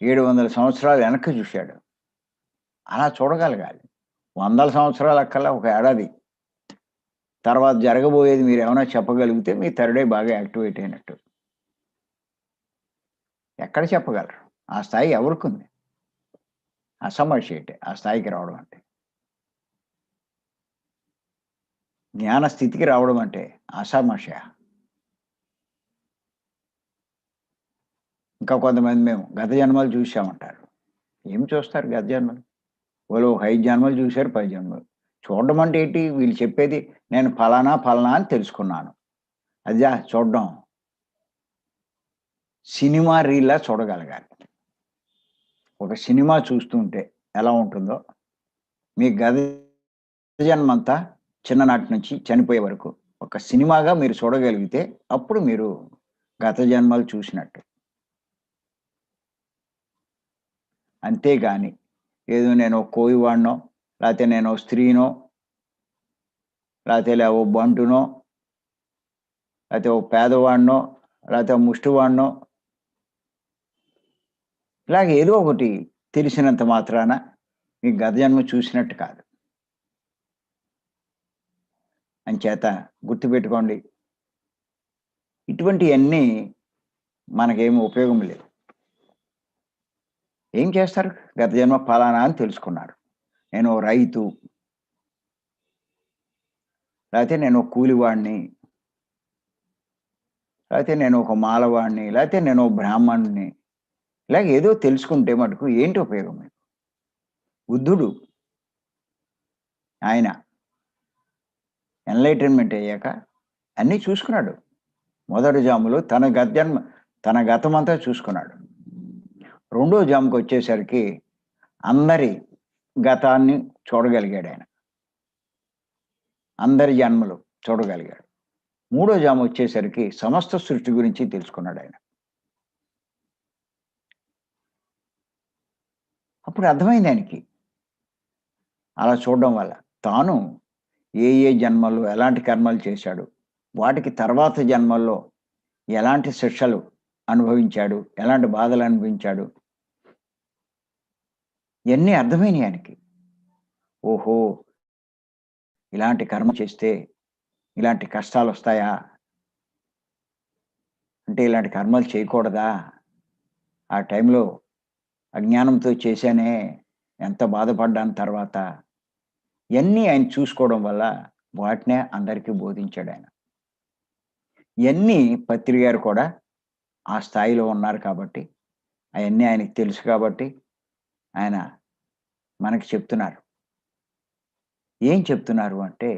700 సంవత్సరాలు వెనక్కి చూశాడు. అలా చూడగలగాలి. 100 సంవత్సరాలు అక్కల్లా, ఒక ఏడాది తర్వాత జరగబోయేది మీరేమైనా చెప్పగలిగితే మీ థర్డ్ ఐ బాగా యాక్టివేట్ అయినట్టు. ఎక్కడ చెప్పగలరు? ఆ స్థాయి ఎవరికుంది? అసమర్షియటే ఆ స్థాయికి రావడం అంటే. జ్ఞాన స్థితికి రావడం అంటే అసమర్షయ. ఇంకా కొంతమంది మేము గత జన్మలు చూసామంటారు. ఏం చూస్తారు గత జన్మలు? వాళ్ళు 5 జన్మలు చూశారు, 10 జన్మలు. చూడడం అంటే ఏంటి? వీళ్ళు చెప్పేది నేను ఫలానా, ఫలానా అని తెలుసుకున్నాను. అదా చూడడం. సినిమా రీల్‌లా చూడగలగాలి. ఒక సినిమా చూస్తుంటే ఎలా ఉంటుందో, మీ గత జన్మంతా చిన్ననాటి నుంచి చనిపోయే వరకు ఒక సినిమాగా మీరు చూడగలిగితే అప్పుడు మీరు గత జన్మలు చూసినట్టు. అంతేగాని ఏదో నేను కోయివాడినో, లేతే నేను స్త్రీనో, లేతే ఓ బంటునో, లేతే ఓ పేదవాడినో, లేతే ముష్టివాడినో, ఇలాగ ఏదో ఒకటి తెలిసినంత మాత్రాన మీ గత జన్మ చూసినట్టు కాదు. అంచేత గుర్తుపెట్టుకోండి. ఇటువంటియన్నీ మనకేమి ఉపయోగం లేదు. ఏం చేస్తారు? గత జన్మ ఫలానా అని తెలుసుకున్నారు. నేను రైతు, లేతే నేను కూలివాడిని, లేతే నేను ఒక మాలవాడిని, లేతే నేను బ్రాహ్మణుడిని. ఇలాగ ఏదో తెలుసుకుంటే మటుకు ఏంటి ఉపయోగం మీకు? బుద్ధుడు ఆయన ఎన్‌లైటన్‌మెంట్ అయ్యాక అన్నీ చూసుకున్నాడు. మొదటి జాములో తన గతమంతా చూసుకున్నాడు. రెండో జాముకొచ్చేసరికి అందరి గతాన్ని చూడగలిగాడాయన. అందరి జన్మలు చూడగలిగాడు. మూడో జాము వచ్చేసరికి సమస్త సృష్టి గురించి తెలుసుకున్నాడాయన. అప్పుడు అర్థమైంది ఆయనకి. అలా చూడడం వల్ల తాను ఏ జన్మల్లో ఎలాంటి కర్మలు చేశాడు, వాటికి తర్వాత జన్మల్లో ఎలాంటి శిక్షలు అనుభవించాడు, ఎలాంటి బాధలు అనుభవించాడు, ఇయన్నీ అర్థమైనయి ఆయనకి. ఓహో! ఇలాంటి కర్మ చేస్తే ఇలాంటి కష్టాలొస్తాయా? అంటే ఇలాంటి కర్మలు చేయకూడదా? ఆ టైంలో అజ్ఞానంతో చేశానే, ఎంత బాధపడ్డాను తర్వాత. ఇయన్నీ ఆయన చూసుకోవడం వల్ల వాటినే అందరికీ బోధించాడాయన. ఇయన్నీ పత్రి గారు కూడా ఆ స్థాయిలో ఉన్నారు కాబట్టి, అయన్నీ ఆయనకి తెలుసు కాబట్టి, ఆయన మనకి చెప్తున్నారు. ఏం చెప్తున్నారు అంటే,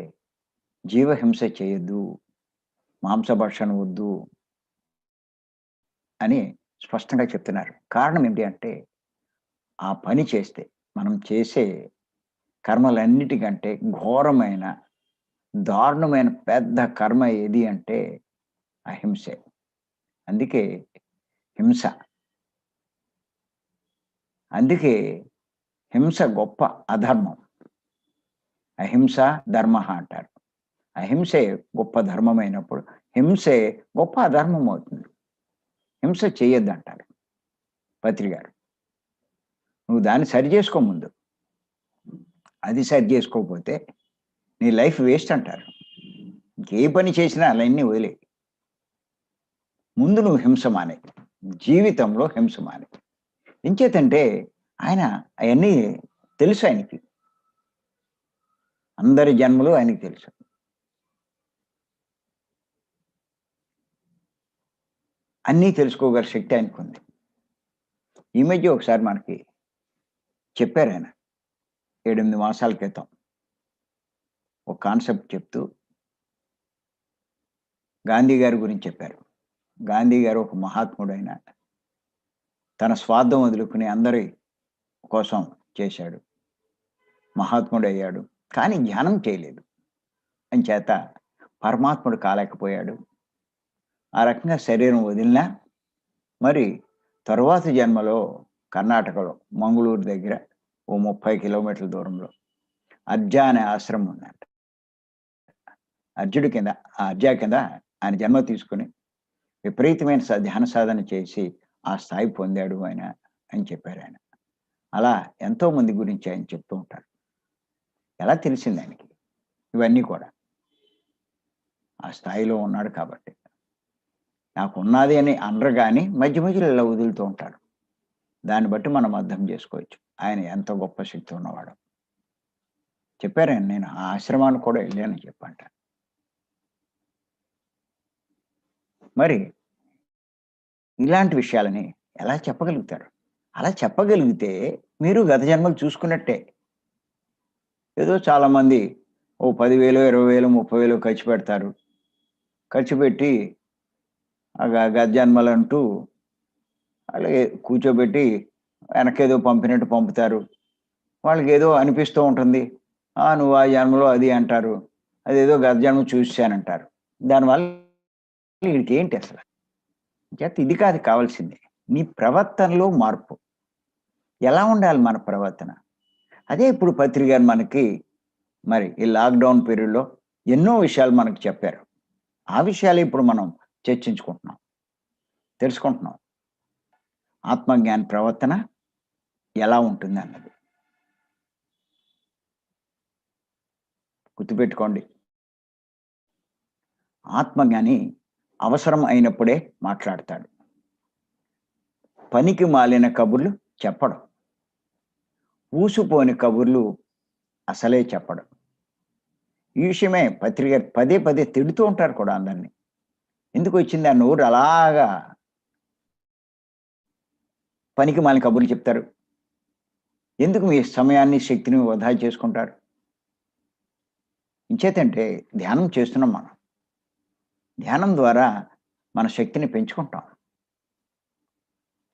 జీవహింస చేయొద్దు, మాంసభక్షణ వద్దు అని స్పష్టంగా చెప్తున్నారు. కారణం ఏంటి అంటే, ఆ పని చేస్తే మనం చేసే కర్మలన్నిటికంటే ఘోరమైన, దారుణమైన పెద్ద కర్మ ఏది అంటే అహింసే. అందుకే హింస. అందుకే హింస గొప్ప అధర్మం. అహింస ధర్మః అంటారు. అహింసే గొప్ప ధర్మమైనప్పుడు, హింసే గొప్ప అధర్మం అవుతుంది. హింస చేయొద్దంటారు పత్రి గారు. నువ్వు దాన్ని సరిజేసుకో ముందు. అది సరి చేసుకోకపోతే నీ లైఫ్ వేస్ట్ అంటారు. ఇంకే పని చేసినా అవన్నీ వదిలేయి. ముందు నువ్వు హింస మానేయి. జీవితంలో హింస మాని. ఎంచేతంటే ఆయన అయన్నీ తెలుసు ఆయనకి. అందరి జన్మలు ఆయనకి తెలుసు. అన్నీ తెలుసుకోగల శక్తి ఆయనకుంది. ఈ మధ్య ఒకసారి మనకి చెప్పారాయన. 7, 8 మాసాల క్రితం. ఒక కాన్సెప్ట్ చెప్తూ గాంధీ గారి గురించి చెప్పారు. గాంధీ గారు ఒక మహాత్ముడైన తన స్వార్థం వదులుకుని అందరి కోసం చేశాడు. మహాత్ముడయ్యాడు. కానీ ధ్యానం చేయలేదు. అంచేత పరమాత్ముడు కాలేకపోయాడు. ఆ రకంగా శరీరం వదిలినా మరి తరువాతి జన్మలో కర్ణాటకలో మంగుళూరు దగ్గర ఓ 30 కిలోమీటర్ల దూరంలో అర్జా అనే ఆశ్రమం ఉందంట. అర్జుడి కింద అర్జా కింద ఆయన జన్మ తీసుకుని విపరీతమైన ధ్యాన సాధన చేసి ఆ స్థాయి పొందాడు ఆయన అని చెప్పారు ఆయన. అలా ఎంతో మంది గురించి ఆయన చెప్తూ ఉంటారు. ఎలా తెలిసింది ఆయనకి ఇవన్నీ కూడా? ఆ స్థాయిలో ఉన్నాడు కాబట్టి. నాకున్నది అని అనరు గాని మధ్య మధ్యలో ఇలా వదులుతూ ఉంటారు. దాన్ని బట్టి మనం అర్థం చేసుకోవచ్చు ఆయన ఎంత గొప్ప శక్తి ఉన్నవాడో. చెప్పారాయన, నేను ఆ ఆశ్రమానికి కూడా వెళ్ళానని చెప్పంట. మరి ఇలాంటి విషయాలని ఎలా చెప్పగలుగుతారు? అలా చెప్పగలిగితే మీరు గత జన్మలు చూసుకున్నట్టే. ఏదో చాలామంది ఓ 10,000, 20,000, 30,000 ఖర్చు పెడతారు. ఖర్చు పెట్టి గత జన్మలంటూ అలాగే కూర్చోబెట్టి వెనకేదో పంపినట్టు పంపుతారు. వాళ్ళకేదో అనిపిస్తూ ఉంటుంది. నువ్వు ఆ జన్మలో అది అంటారు. అదేదో గత జన్మ చూసేసానంటారు. దానివల్ల వీడికేంటి అసలు? చేత ఇది కాదు కావాల్సింది. నీ ప్రవర్తనలో మార్పు. ఎలా ఉండాలి మన ప్రవర్తన? అదే ఇప్పుడు పత్రి గారు మనకి మరి ఈ లాక్‌డౌన్ పీరియడ్‌లో ఎన్నో విషయాలు మనకు చెప్పారు. ఆ విషయాలే ఇప్పుడు మనం చర్చించుకుంటున్నాం. తెలుసుకుంటున్నాం. ఆత్మజ్ఞాన ప్రవర్తన ఎలా ఉంటుందన్నది. గుర్తుపెట్టుకోండి. ఆత్మజ్ఞాని అవసరం అయినప్పుడే మాట్లాడతాడు. పనికి మాలిన కబుర్లు చెప్పడు. ఊసిపోని కబుర్లు అసలే చెప్పడు. ఈ విషయమే పత్రి గారు పదే పదే తిడుతూ ఉంటారు కూడా అందరిని. ఎందుకు వచ్చింది ఆ నోరు అలాగా పనికి మాలిన కబుర్లు చెప్తారు? ఎందుకు మీ సమయాన్ని, శక్తిని వృధా చేసుకుంటారు? ఇంచేతంటే ధ్యానం చేస్తున్నాం మనం. ధ్యానం ద్వారా మన శక్తిని పెంచుకుంటాం.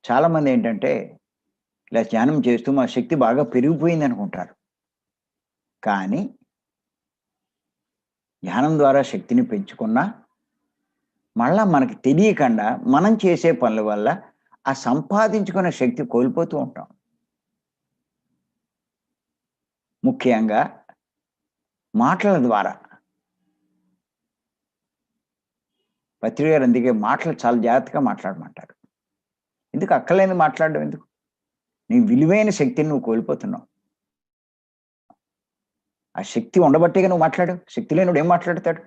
చాలామంది ఏంటంటే ఇలా ధ్యానం చేస్తూ మా శక్తి బాగా పెరిగిపోయింది అనుకుంటారు. కానీ ధ్యానం ద్వారా శక్తిని పెంచుకున్నా మళ్ళా మనకి తెలియకుండా మనం చేసే పనుల వల్ల ఆ సంపాదించుకున్న శక్తి కోల్పోతూ ఉంటాం. ముఖ్యంగా మాటల ద్వారా. పత్రి గారు అందుకే మాటలు చాలా జాగ్రత్తగా మాట్లాడమంటారు. ఎందుకు అక్కర్లేనిది మాట్లాడడం ఎందుకు? నీ విలువైన శక్తిని నువ్వు కోల్పోతున్నావు. ఆ శక్తి ఉండబట్టేగా నువ్వు మాట్లాడావు. శక్తి లేనివాడు ఏం మాట్లాడతాడు?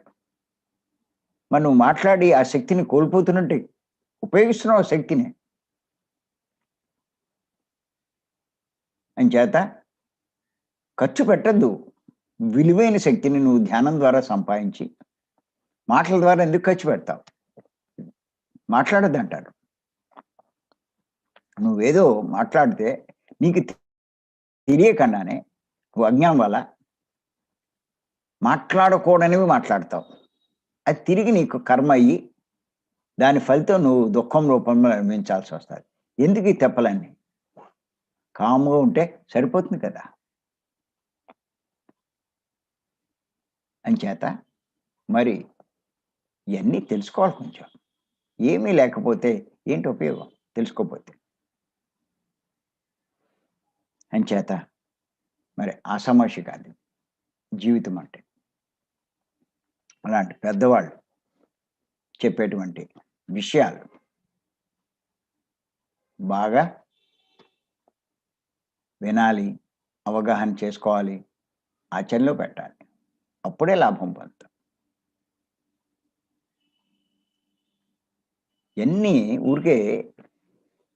మరి నువ్వు మాట్లాడి ఆ శక్తిని కోల్పోతున్నట్టే ఉపయోగిస్తున్నావు ఆ శక్తిని. అంచేత ఖర్చు పెట్టద్దు. విలువైన శక్తిని నువ్వు ధ్యానం ద్వారా సంపాదించి మాటల ద్వారా ఎందుకు ఖర్చు పెడతావు? మాట్లాడొద్దంటారు. నువ్వేదో మాట్లాడితే నీకు తెలియకుండానే నువ్వు అజ్ఞానం వల్ల మాట్లాడకూడనివి మాట్లాడతావు. అది తిరిగి నీకు కర్మ అయ్యి దాని ఫలితం నువ్వు దుఃఖం రూపంలో అనుభవించాల్సి వస్తుంది. ఎందుకు ఈ తెప్పలన్నీ? కామ్‌గా ఉంటే సరిపోతుంది కదా! అంచేత మరి ఇయన్నీ తెలుసుకోవాలి కొంచెం. ఏమీ లేకపోతే ఏంటి ఉపయోగం తెలుసుకోకపోతే? అంచేత మరి ఆషామాషీ కాదు జీవితం అంటే. అలాంటి పెద్దవాళ్ళు చెప్పేటువంటి విషయాలు బాగా వినాలి, అవగాహన చేసుకోవాలి, ఆచరణలో పెట్టాలి. అప్పుడే లాభం పొందుతాం. ఎన్ని ఊరికే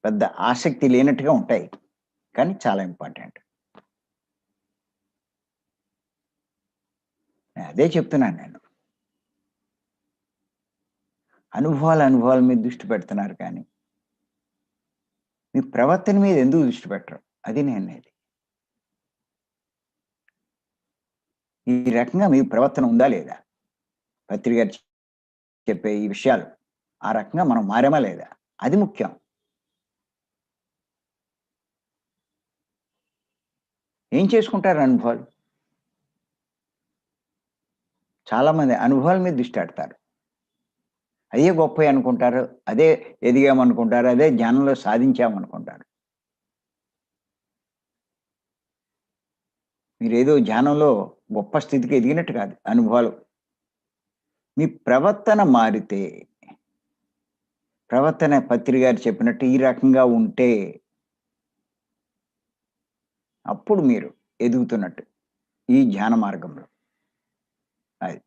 పెద్ద ఆసక్తి లేనట్టుగా ఉంటాయి. కానీ చాలా ఇంపార్టెంట్. అదే చెప్తున్నాను నేను. అనుభవాల మీద దృష్టి పెడుతున్నారు కానీ, మీ ప్రవర్తన మీద ఎందుకు దృష్టి పెట్టరు? అది నేననేది. ఈ రకంగా మీ ప్రవర్తన ఉందా లేదా? పత్రి గారు చెప్పే ఈ విషయాలు, ఆ రకంగా మనం మారామా లేదా? అది ముఖ్యం. ఏం చేసుకుంటారు అనుభవాలు? చాలామంది అనుభవాల మీద దృష్టి పెడతారు. అయ్యే గొప్పయి అనుకుంటారు. అదే ఎదిగామనుకుంటారు. అదే జ్ఞానంలో సాధించామనుకుంటారు. మీరేదో ధ్యానంలో గొప్ప స్థితికి ఎదిగినట్టు కాదు అనుభవాలు. మీ ప్రవర్తన మారితే, ప్రవర్తన పత్రి గారు చెప్పినట్టు ఈ రకంగా ఉంటే, అప్పుడు మీరు ఎదుగుతున్నట్టు ఈ ధ్యాన మార్గంలో. అది.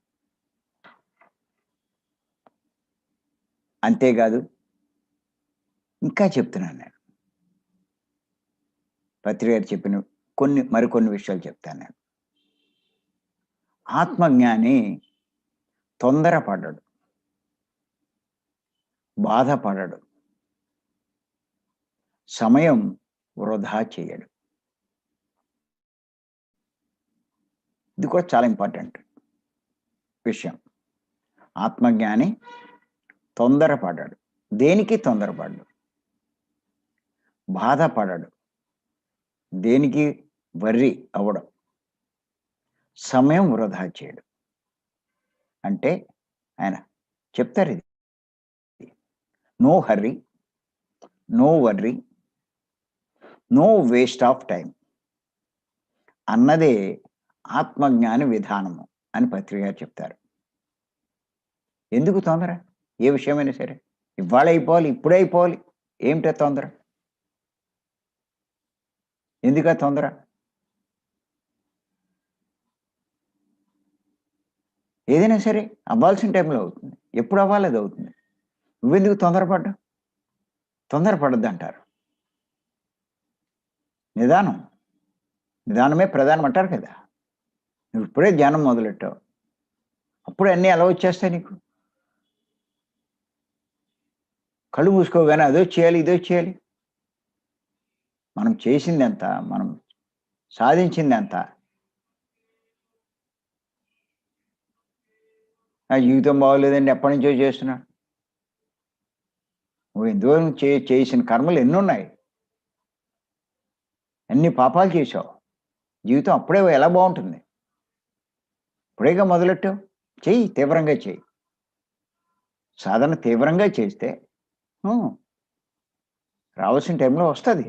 అంతేకాదు, ఇంకా చెప్తున్నాను నేను. పత్రి గారు చెప్పిన మరికొన్ని విషయాలు చెప్తాను నేను. ఆత్మజ్ఞాని తొందరపడడు, బాధపడడు, సమయం వృధా చేయడు. ఇది కూడా చాలా ఇంపార్టెంట్ విషయం. ఆత్మజ్ఞాని తొందరపడడు, దేనికి తొందరపడడు, బాధపడడు, దేనికి వర్రి అవ్వడం, సమయం వృధా చేయడు. అంటే ఆయన చెప్తారు ఇది. No hurry, no worry, no waste of time అన్నదే ఆత్మజ్ఞాని విధానము అని పత్రి గారు చెప్తారు. ఎందుకు తొందర? ఏ విషయమైనా సరే ఇవాళ అయిపోవాలి, ఇప్పుడే అయిపోవాలి. ఏమిటా తొందర? ఎందుకా తొందర? ఏదైనా సరే అవ్వాల్సిన టైంలో అవుతుంది. ఎప్పుడు అవ్వాలి అది అవుతుంది. నువ్వెందుకు తొందరపడ్డావు? తొందరపడద్దు అంటారు. నిదానమే ప్రధానం అంటారు కదా. నువ్వు ఇప్పుడే ధ్యానం మొదలెట్టావు, అప్పుడే అన్నీ ఎలా వచ్చేస్తాయి నీకు? కళ్ళు మూసుకోగానే అదో చేయాలి, ఇదో చేయాలి. మనం చేసింది ఎంత, మనం సాధించింది ఎంత? నా జీవితం బాగోలేదండి, ఎప్పటి నుంచో చేస్తున్నా. నువ్వు ఎంతో చేసిన కర్మలు ఎన్నున్నాయి, ఎన్ని పాపాలు చేసావు. జీవితం అప్పుడే ఎలా బాగుంటుంది? ఇప్పుడేగా మొదలెట్టావు. చెయ్యి, తీవ్రంగా చెయ్యి. సాధన తీవ్రంగా చేస్తే రావాల్సిన టైంలో వస్తుంది.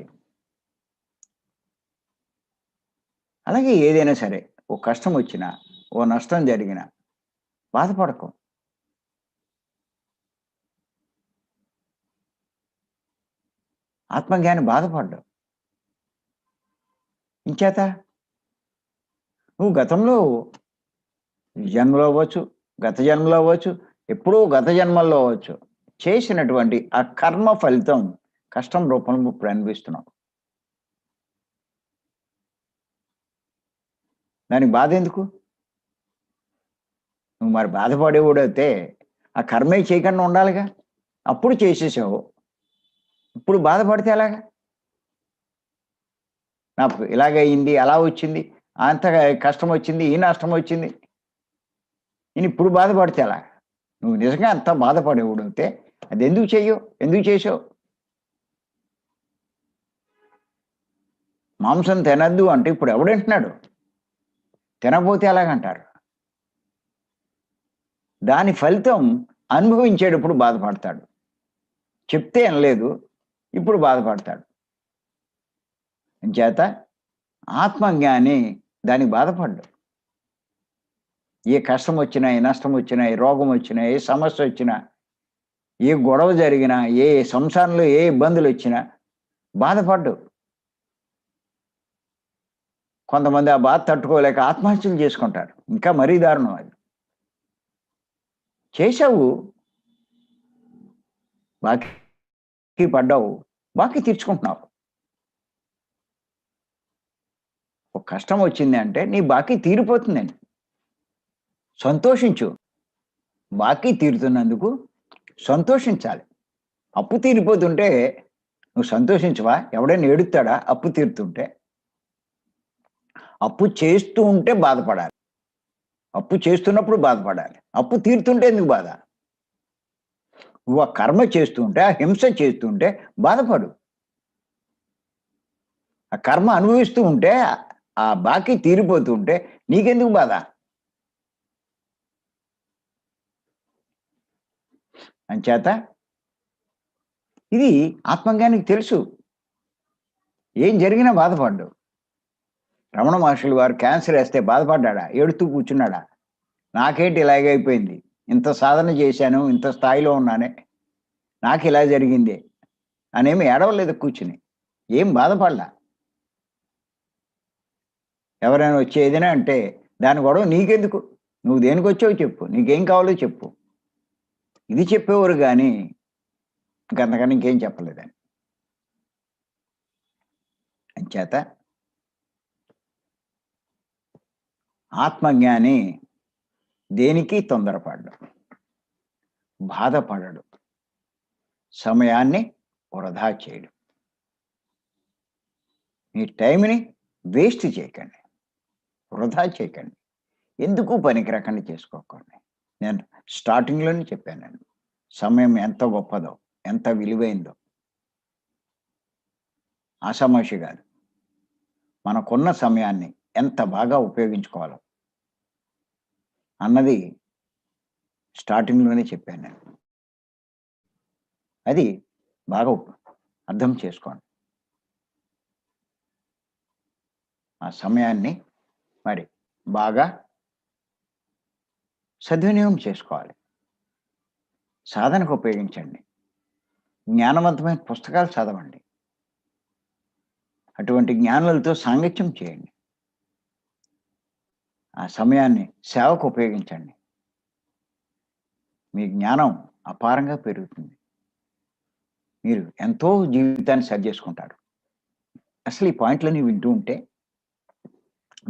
అలాగే ఏదైనా సరే, ఓ కష్టం వచ్చినా, ఓ నష్టం జరిగినా బాధపడకు. ఆత్మజ్ఞాని బాధపడ్డావు. ఇంచేత నువ్వు గతంలో జన్మలో అవ్వచ్చు, గత జన్మలో అవ్వచ్చు, ఎప్పుడో గత జన్మల్లో అవ్వచ్చు, చేసినటువంటి ఆ కర్మ ఫలితం కష్టం రూపంలో ఇప్పుడు అనిపిస్తున్నావు. దానికి బాధ ఎందుకు? నువ్వు మరి బాధపడేవాడైతే ఆ కర్మే చేయకుండా ఉండాలిగా. అప్పుడు చేసేసావు, ఇప్పుడు బాధపడితే ఎలాగా? నాకు ఇలాగయింది, అలా వచ్చింది, అంత కష్టం వచ్చింది, ఈ నష్టం వచ్చింది, నేను ఇప్పుడు బాధపడితే ఎలా? నువ్వు నిజంగా అంత బాధపడేవాడైతే అది ఎందుకు చెయ్యవు? ఎందుకు చేసావు? మాంసం తినద్దు అంటే ఇప్పుడు ఎవడంటున్నాడు? తినకపోతే ఎలాగంటారు? దాని ఫలితం అనుభవించేటప్పుడు బాధపడతాడు. చెప్తే అనలేదు, ఇప్పుడు బాధపడతాడు. అంచేత ఆత్మజ్ఞాని దానికి బాధపడ్డు. ఏ కష్టం వచ్చినా, ఏ నష్టం వచ్చినా, ఏ రోగం వచ్చినా, ఏ సమస్య వచ్చినా, ఏ గొడవ జరిగినా, ఏ సంసారంలో ఏ ఇబ్బందులు వచ్చినా బాధపడ్డు. కొంతమంది ఆ బాధ తట్టుకోలేక ఆత్మహత్యలు చేసుకుంటారు. ఇంకా మరీ దారుణం అది. చేశావు, బాకీ పడ్డావు, బాకీ తీర్చుకుంటున్నావు. ఒక కష్టం వచ్చింది అంటే నీ బాకీ తీరిపోతుందండి. సంతోషించు. బాకీ తీరుతున్నందుకు సంతోషించాలి. అప్పు తీరిపోతుంటే నువ్వు సంతోషించవా? ఎవడైనా ఏడుత్తాడా అప్పు తీరుతుంటే? అప్పు చేస్తూ ఉంటే బాధపడాలి. అప్పు చేస్తున్నప్పుడు బాధపడాలి. అప్పు తీరుతుంటే ఎందుకు బాధ? నువ్వు ఆ కర్మ చేస్తుంటే, ఆ హింస చేస్తుంటే బాధపడు. ఆ కర్మ అనుభవిస్తూ ఉంటే, ఆ బాకీ తీరిపోతూ ఉంటే నీకెందుకు బాధ? అంచేత ఇది ఆత్మజ్ఞానికి తెలుసు. ఏం జరిగినా బాధపడ్డు. రమణ మహర్షులు వారు క్యాన్సర్ వేస్తే బాధపడ్డాడా? ఏడుస్తూ కూర్చున్నాడా? నాకేంటి ఇలాగైపోయింది? ఇంత సాధన చేశాను, ఇంత స్థాయిలో ఉన్నానే, నాకిలా జరిగిందే అనేమి ఏడవలేదు కూర్చుని. ఏం బాధపడలా. ఎవరైనా వచ్చి ఏదైనా అంటే దాని గొడవ నీకెందుకు? నువ్వు దేనికొచ్చావో చెప్పు. నీకేం కావాలో చెప్పు. ఇది చెప్పేవారు గానీ, ఇంకంతకన్నా ఇంకేం చెప్పలేదని. అంచేత ఆత్మజ్ఞాని దేనికి తొందరపడడు. బాధపడడు. సమయాన్ని వృధా చేయడు. మీ టైంని వేస్ట్ చేయకండి. వృధా చేయకండి. ఎందుకు పనికి రాకుండా చేసుకోకండి. నేను స్టార్టింగ్‌లోనే చెప్పానండి. సమయం ఎంత గొప్పదో, ఎంత విలువైందో ఆషామాషీ కాదు. మనకున్న సమయాన్ని ఎంత బాగా ఉపయోగించుకోవాలో అన్నది స్టార్టింగ్‌లోనే చెప్పాను నేను. అది బాగా అర్థం చేసుకోండి. ఆ సమయాన్ని మరి బాగా సద్వినియోగం చేసుకోవాలి. సాధనకు ఉపయోగించండి. జ్ఞానవంతమైన పుస్తకాలు చదవండి. అటువంటి జ్ఞానులతో సాంగత్యం చేయండి. ఆ సమయాన్ని సేవకు ఉపయోగించండి. మీ జ్ఞానం అపారంగా పెరుగుతుంది. మీరు ఎంతో జీవితాన్ని సరి చేసుకుంటారు. అసలు ఈ పాయింట్‌లన్నీ వింటూ ఉంటే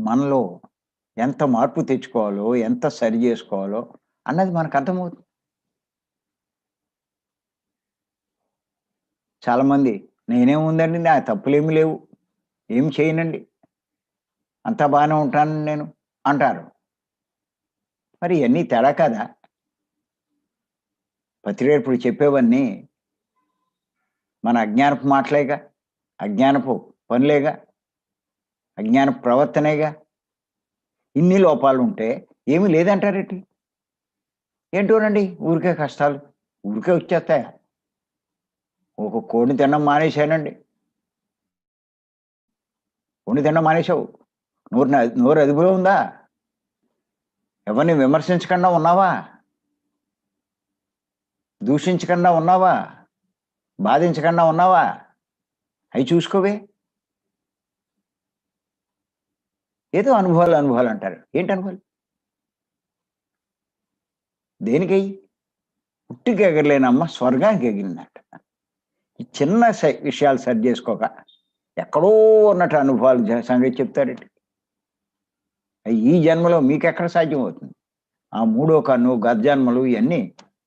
మనలో ఎంత మార్పు తెచ్చుకోవాలో, ఎంత సరి జేసుకోవాలో అన్నది మనకు అర్థమవుతుంది. చాలామంది నేనేముందండి నా తప్పులేమి లేవు. ఏం చేయనండి. అంతా బానే ఉంటాను నేను అంటారు. మరి ఇయన్నీ తేడా కాదా? పత్రికేయుడు చెప్పేవన్నీ మన అజ్ఞానపు మాటలేగా, అజ్ఞానపు పనులేగా, అజ్ఞానపు ప్రవర్తనేగా. ఇన్ని లోపాలుంటే ఏమి లేదంటారేంటి? ఏంటోనండి ఊరికే కష్టాలు. ఊరికే వచ్చేస్తాయా? ఒక కోడిని తినడం మానేశానండి. కోడిని తినడం మానేశావు. నోరు అదుపులో ఉందా? ఎవరిని విమర్శించకుండా ఉన్నావా? దూషించకుండా ఉన్నావా? బాధించకుండా ఉన్నావా? అయి చూసుకోవే. ఏదో అనుభవాలంటారు. ఏంటి అనుభవాలు? దేనికయి? పుట్టికి ఎగరలేనమ్మ స్వర్గానికి ఎగిరిందంట. ఈ చిన్న విషయాలు సరి చేసుకోక ఎక్కడో ఉన్నట్టు అనుభవాలు సంగతి చెప్తారేంటి? ఈ జన్మలో మీకెక్కడ సాధ్యమవుతుంది? ఆ మూడో కన్ను, గర్జన్మలు ఇయన్నీ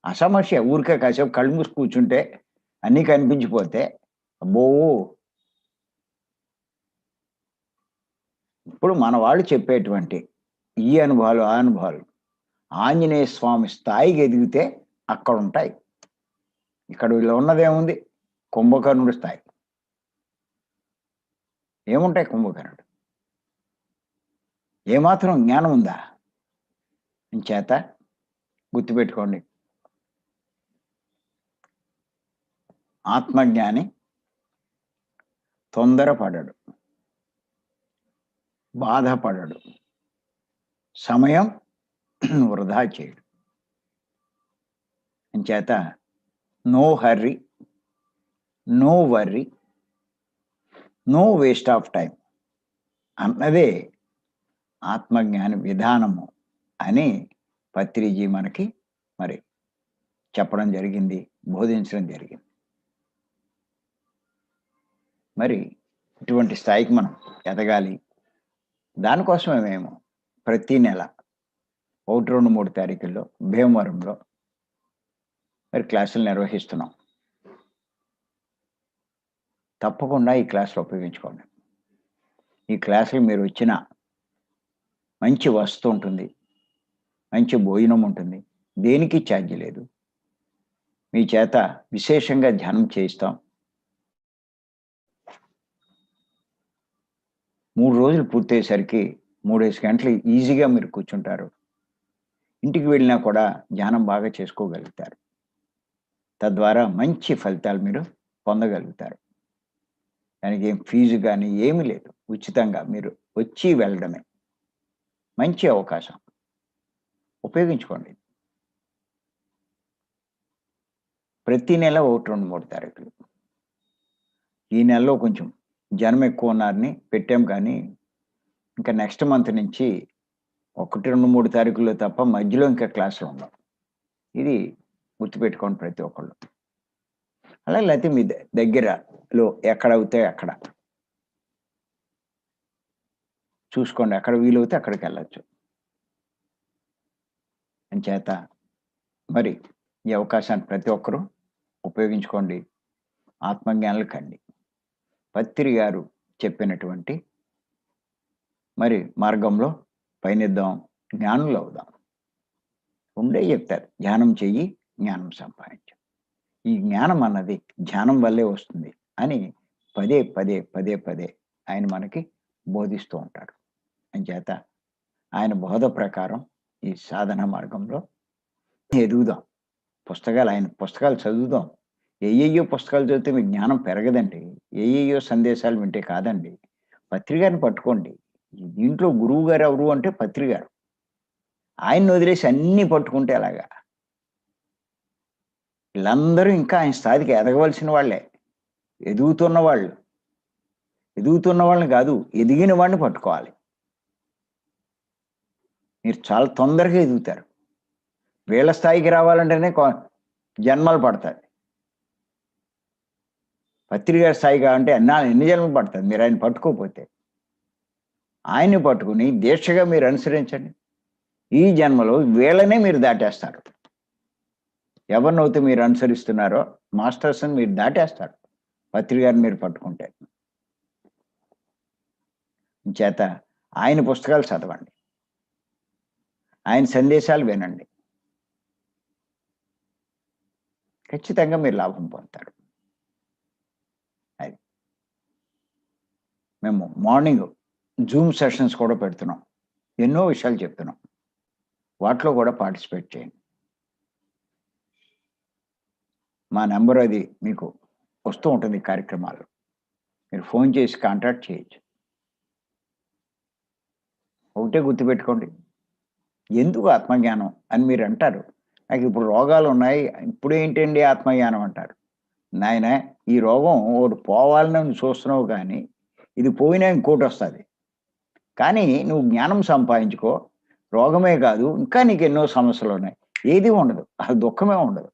అసమస్య. ఊరికే కాసేపు కళ్ళు మూసి కూర్చుంటే అన్నీ కనిపించిపోతే అబ్బో! ఇప్పుడు మన వాళ్ళు చెప్పేటువంటి ఈ అనుభవాలు, ఆ అనుభవాలు ఆంజనేయ స్వామి స్థాయికి ఎదిగితే అక్కడుంటాయి. ఇక్కడ వీళ్ళు ఉన్నదేముంది? కుంభకర్ణుడి స్థాయి. ఏముంటాయి కుంభకర్ణుడు? ఏమాత్రం జ్ఞానం ఉందా? ఇంచేత గుర్తుపెట్టుకోండి. ఆత్మజ్ఞాని తొందరపడడు. బాధపడడు. సమయం వృధా చేయడు. ఇంచేత no hurry, no worry, no waste of time అన్నదే ఆత్మజ్ఞాని విధానము అని పత్రిజీ మనకి మరి చెప్పడం జరిగింది, బోధించడం జరిగింది. మరి ఇటువంటి స్థాయికి మనం ఎదగాలి. దానికోసమే మేము ప్రతి నెల 1, 2, 3 తారీఖుల్లో భీమవరంలో మరి క్లాసులు నిర్వహిస్తున్నాం. తప్పకుండా ఈ క్లాసులు ఉపయోగించుకోండి. ఈ క్లాసులు మీరు వచ్చినా మంచి వసతి ఉంటుంది. మంచి భోజనం ఉంటుంది. దేనికి ఛార్జ్ లేదు. మీ చేత విశేషంగా ధ్యానం చేయిస్తాం. 3 రోజులు పూర్తయ్యేసరికి 3 గంటలు ఈజీగా మీరు కూర్చుంటారు. ఇంటికి వెళ్ళినా కూడా ధ్యానం బాగా చేసుకోగలుగుతారు. తద్వారా మంచి ఫలితాలు మీరు పొందగలుగుతారు. దానికి ఏం ఫీజు గాని ఏమీ లేదు. ఉచితంగా మీరు వచ్చి వెళ్ళడమే. మంచి అవకాశం. ఉపయోగించుకోండి. ప్రతి నెల 1, 2, 3 తారీఖులు. ఈ నెలలో కొంచెం జనం ఎక్కువ ఉన్నారని పెట్టాం కానీ, ఇంకా నెక్స్ట్ మంత్ నుంచి 1, 2, 3 తారీఖుల్లో తప్ప మధ్యలో ఇంకా క్లాసులు ఉండవు. ఇది గుర్తుపెట్టుకోండి ప్రతి ఒక్కళ్ళు. అలా లేకపోతే మీ దగ్గరలో ఎక్కడ అవుతాయి అక్కడ చూసుకోండి. ఎక్కడ వీలవుతే అక్కడికి వెళ్ళొచ్చు. అంచేత మరి ఈ అవకాశాన్ని ప్రతి ఒక్కరూ ఉపయోగించుకోండి. ఆత్మజ్ఞానులు కండి. పత్రి గారు చెప్పినటువంటి మరి మార్గంలో పయనిద్దాం. జ్ఞానులు అవుదాం. ఉండే చెప్తారు. ధ్యానం చెయ్యి, జ్ఞానం సంపాదించు. ఈ జ్ఞానం అన్నది ధ్యానం వల్లే వస్తుంది అని పదే పదే పదే పదే ఆయన మనకి బోధిస్తూ ఉంటాడు. అంచేత ఆయన బోధ ప్రకారం ఈ సాధన మార్గంలో ఎదుగుదాం. ఆయన పుస్తకాలు చదువుదాం. ఏయేయో పుస్తకాలు చదివితే మీకు జ్ఞానం పెరగదండి. ఏయేయో సందేశాలు వింటే కాదండి. పత్రి గారిని పట్టుకోండి. దీంట్లో గురువు గారు ఎవరు అంటే పత్రి గారు. ఆయన్ని వదిలేసి అన్నీ పట్టుకుంటే ఎలాగా? వీళ్ళందరూ ఇంకా ఆయన స్థాయికి ఎదగవలసిన వాళ్ళే. ఎదుగుతున్న వాళ్ళు. ఎదుగుతున్న వాళ్ళని కాదు, ఎదిగిన వాడిని పట్టుకోవాలి. మీరు చాలా తొందరగా ఎదుగుతారు. వీళ్ళ స్థాయికి రావాలంటేనే జన్మలు పడతాయి. పత్రి గారి స్థాయిగా అంటే ఎన్ని జన్మలు పడతాయి మీరు ఆయన పట్టుకోకపోతే. ఆయన్ని పట్టుకుని దీక్షగా మీరు అనుసరించండి. ఈ జన్మలో వీళ్ళనే మీరు దాటేస్తారు. ఎవరినైతే మీరు అనుసరిస్తున్నారో మాస్టర్స్ని మీరు దాటేస్తారు. పత్రి గారిని మీరు పట్టుకుంటే. చేత ఆయన పుస్తకాలు చదవండి. ఆయన సందేశాలు వినండి. ఖచ్చితంగా మీరు లాభం పొందుతారు. అది మేము మార్నింగ్ జూమ్ సెషన్స్ కూడా పెడుతున్నాం. ఎన్నో విషయాలు చెప్తున్నాం. వాటిలో కూడా పార్టిసిపేట్ చేయండి. మా నెంబర్ అది మీకు వస్తూ ఉంటుంది కార్యక్రమాలు. మీరు ఫోన్ చేసి కాంటాక్ట్ చేయొచ్చు. ఒకటే గుర్తుపెట్టుకోండి. ఎందుకు ఆత్మజ్ఞానం అని మీరు అంటారు. నాకు ఇప్పుడు రోగాలు ఉన్నాయి. ఇప్పుడు ఏంటండి ఆత్మజ్ఞానం అంటారు. నాయన ఈ రోగం ఒకటి పోవాలని నువ్వు చూస్తున్నావు కానీ ఇది పోయినా ఇంకోటి వస్తుంది. కానీ నువ్వు జ్ఞానం సంపాదించుకో. రోగమే కాదు ఇంకా నీకు ఎన్నో సమస్యలు ఉన్నాయి. ఏది ఉండదు. అది దుఃఖమే ఉండదు.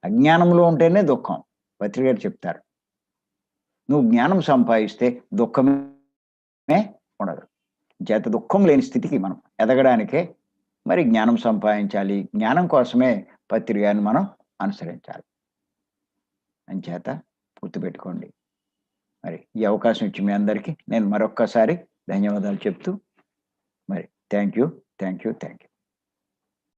అజ్ఞానంలో ఉంటేనే దుఃఖం. పత్రి గారు చెప్తారు. నువ్వు జ్ఞానం సంపాదిస్తే దుఃఖమే ఉండదు. చేత దుఃఖం లేని స్థితికి మనం ఎదగడానికే మరి జ్ఞానం సంపాదించాలి. జ్ఞానం కోసమే పత్రి గారిని మనం అనుసరించాలి. అంచేత గుర్తుపెట్టుకోండి. మరి ఈ అవకాశం ఇచ్చి మీ అందరికీ నేను మరొక్కసారి ధన్యవాదాలు చెప్తూ మరి థ్యాంక్ యూ.